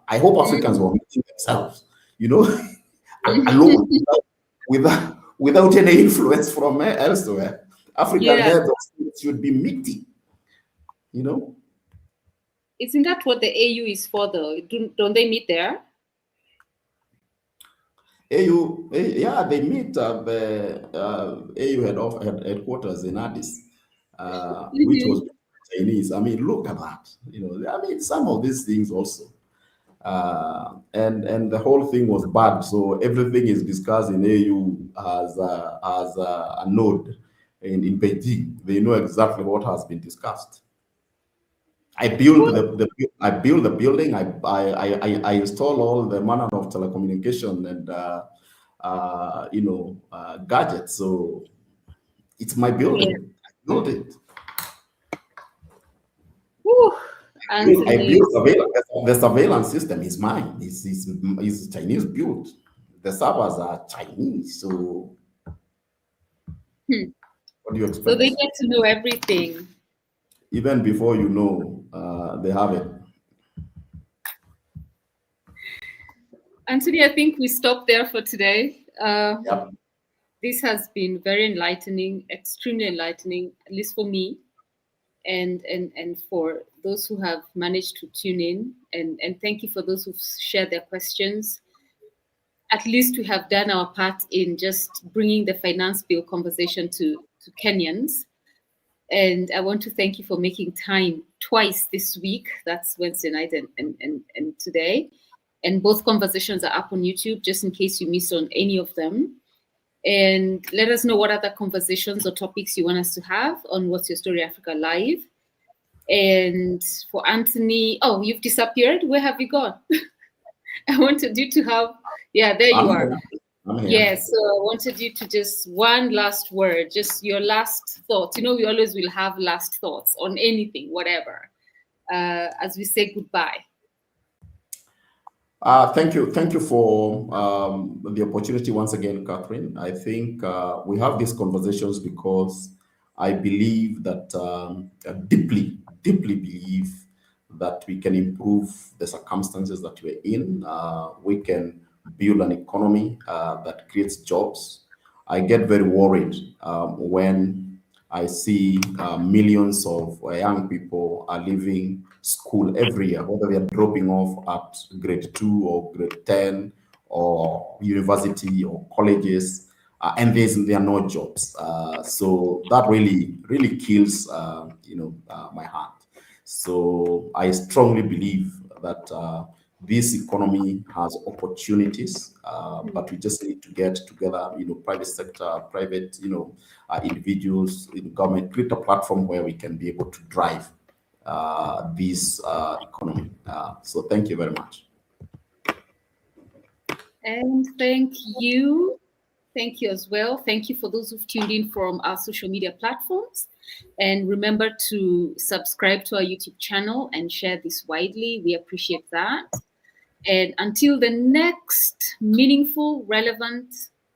I hope Africans were meeting themselves, alone, without any influence from elsewhere. African heads of states should be meeting. Isn't that what the AU is for, though? Don't they meet there? AU, yeah, they meet at the AU headquarters in Addis, which was Chinese. I mean, look at that. I mean, some of these things also. And the whole thing was bad. So everything is discussed in AU as a node in Beijing. They know exactly what has been discussed. I build the building. I install all the manner of telecommunication and gadgets. So it's my building. I built it. Anthony. The surveillance system is mine. It's Chinese built. The servers are Chinese. So what do you expect? So they get to know everything. Even before you know, they have it. Anthony, I think we stop there for today. Yep. This has been very enlightening, extremely enlightening, at least for me, and for those who have managed to tune in. And thank you for those who've shared their questions. At least we have done our part in just bringing the finance bill conversation to Kenyans. And I want to thank you for making time twice this week. That's Wednesday night and today. And both conversations are up on YouTube, just in case you missed on any of them. And let us know what other conversations or topics you want us to have on What's Your Story Africa Live. And for Anthony, oh, you've disappeared. Where have you gone? I wanted you to have, yeah, there you are. Yes, so I wanted you to just one last word, just your last thoughts. You know, we always will have last thoughts on anything, whatever, as we say goodbye. Thank you for the opportunity once again, Catherine. I think we have these conversations because I believe that deeply believe that we can improve the circumstances that we're in. We can build an economy that creates jobs. I get very worried when I see millions of young people are leaving school every year, whether they are dropping off at grade 2 or grade 10 or university or colleges, and there are no jobs. So that really kills my heart. So I strongly believe that this economy has opportunities, but we just need to get together, private sector, private, individuals, government, create a platform where we can be able to drive this economy. So thank you very much. And thank you. Thank you as well. Thank you for those who've tuned in from our social media platforms. And remember to subscribe to our YouTube channel and share this widely. We appreciate that. And until the next meaningful, relevant,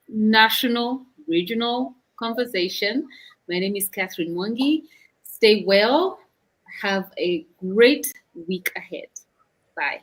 national, regional conversation, my name is Catherine Mwangi. Stay well. Have a great week ahead. Bye.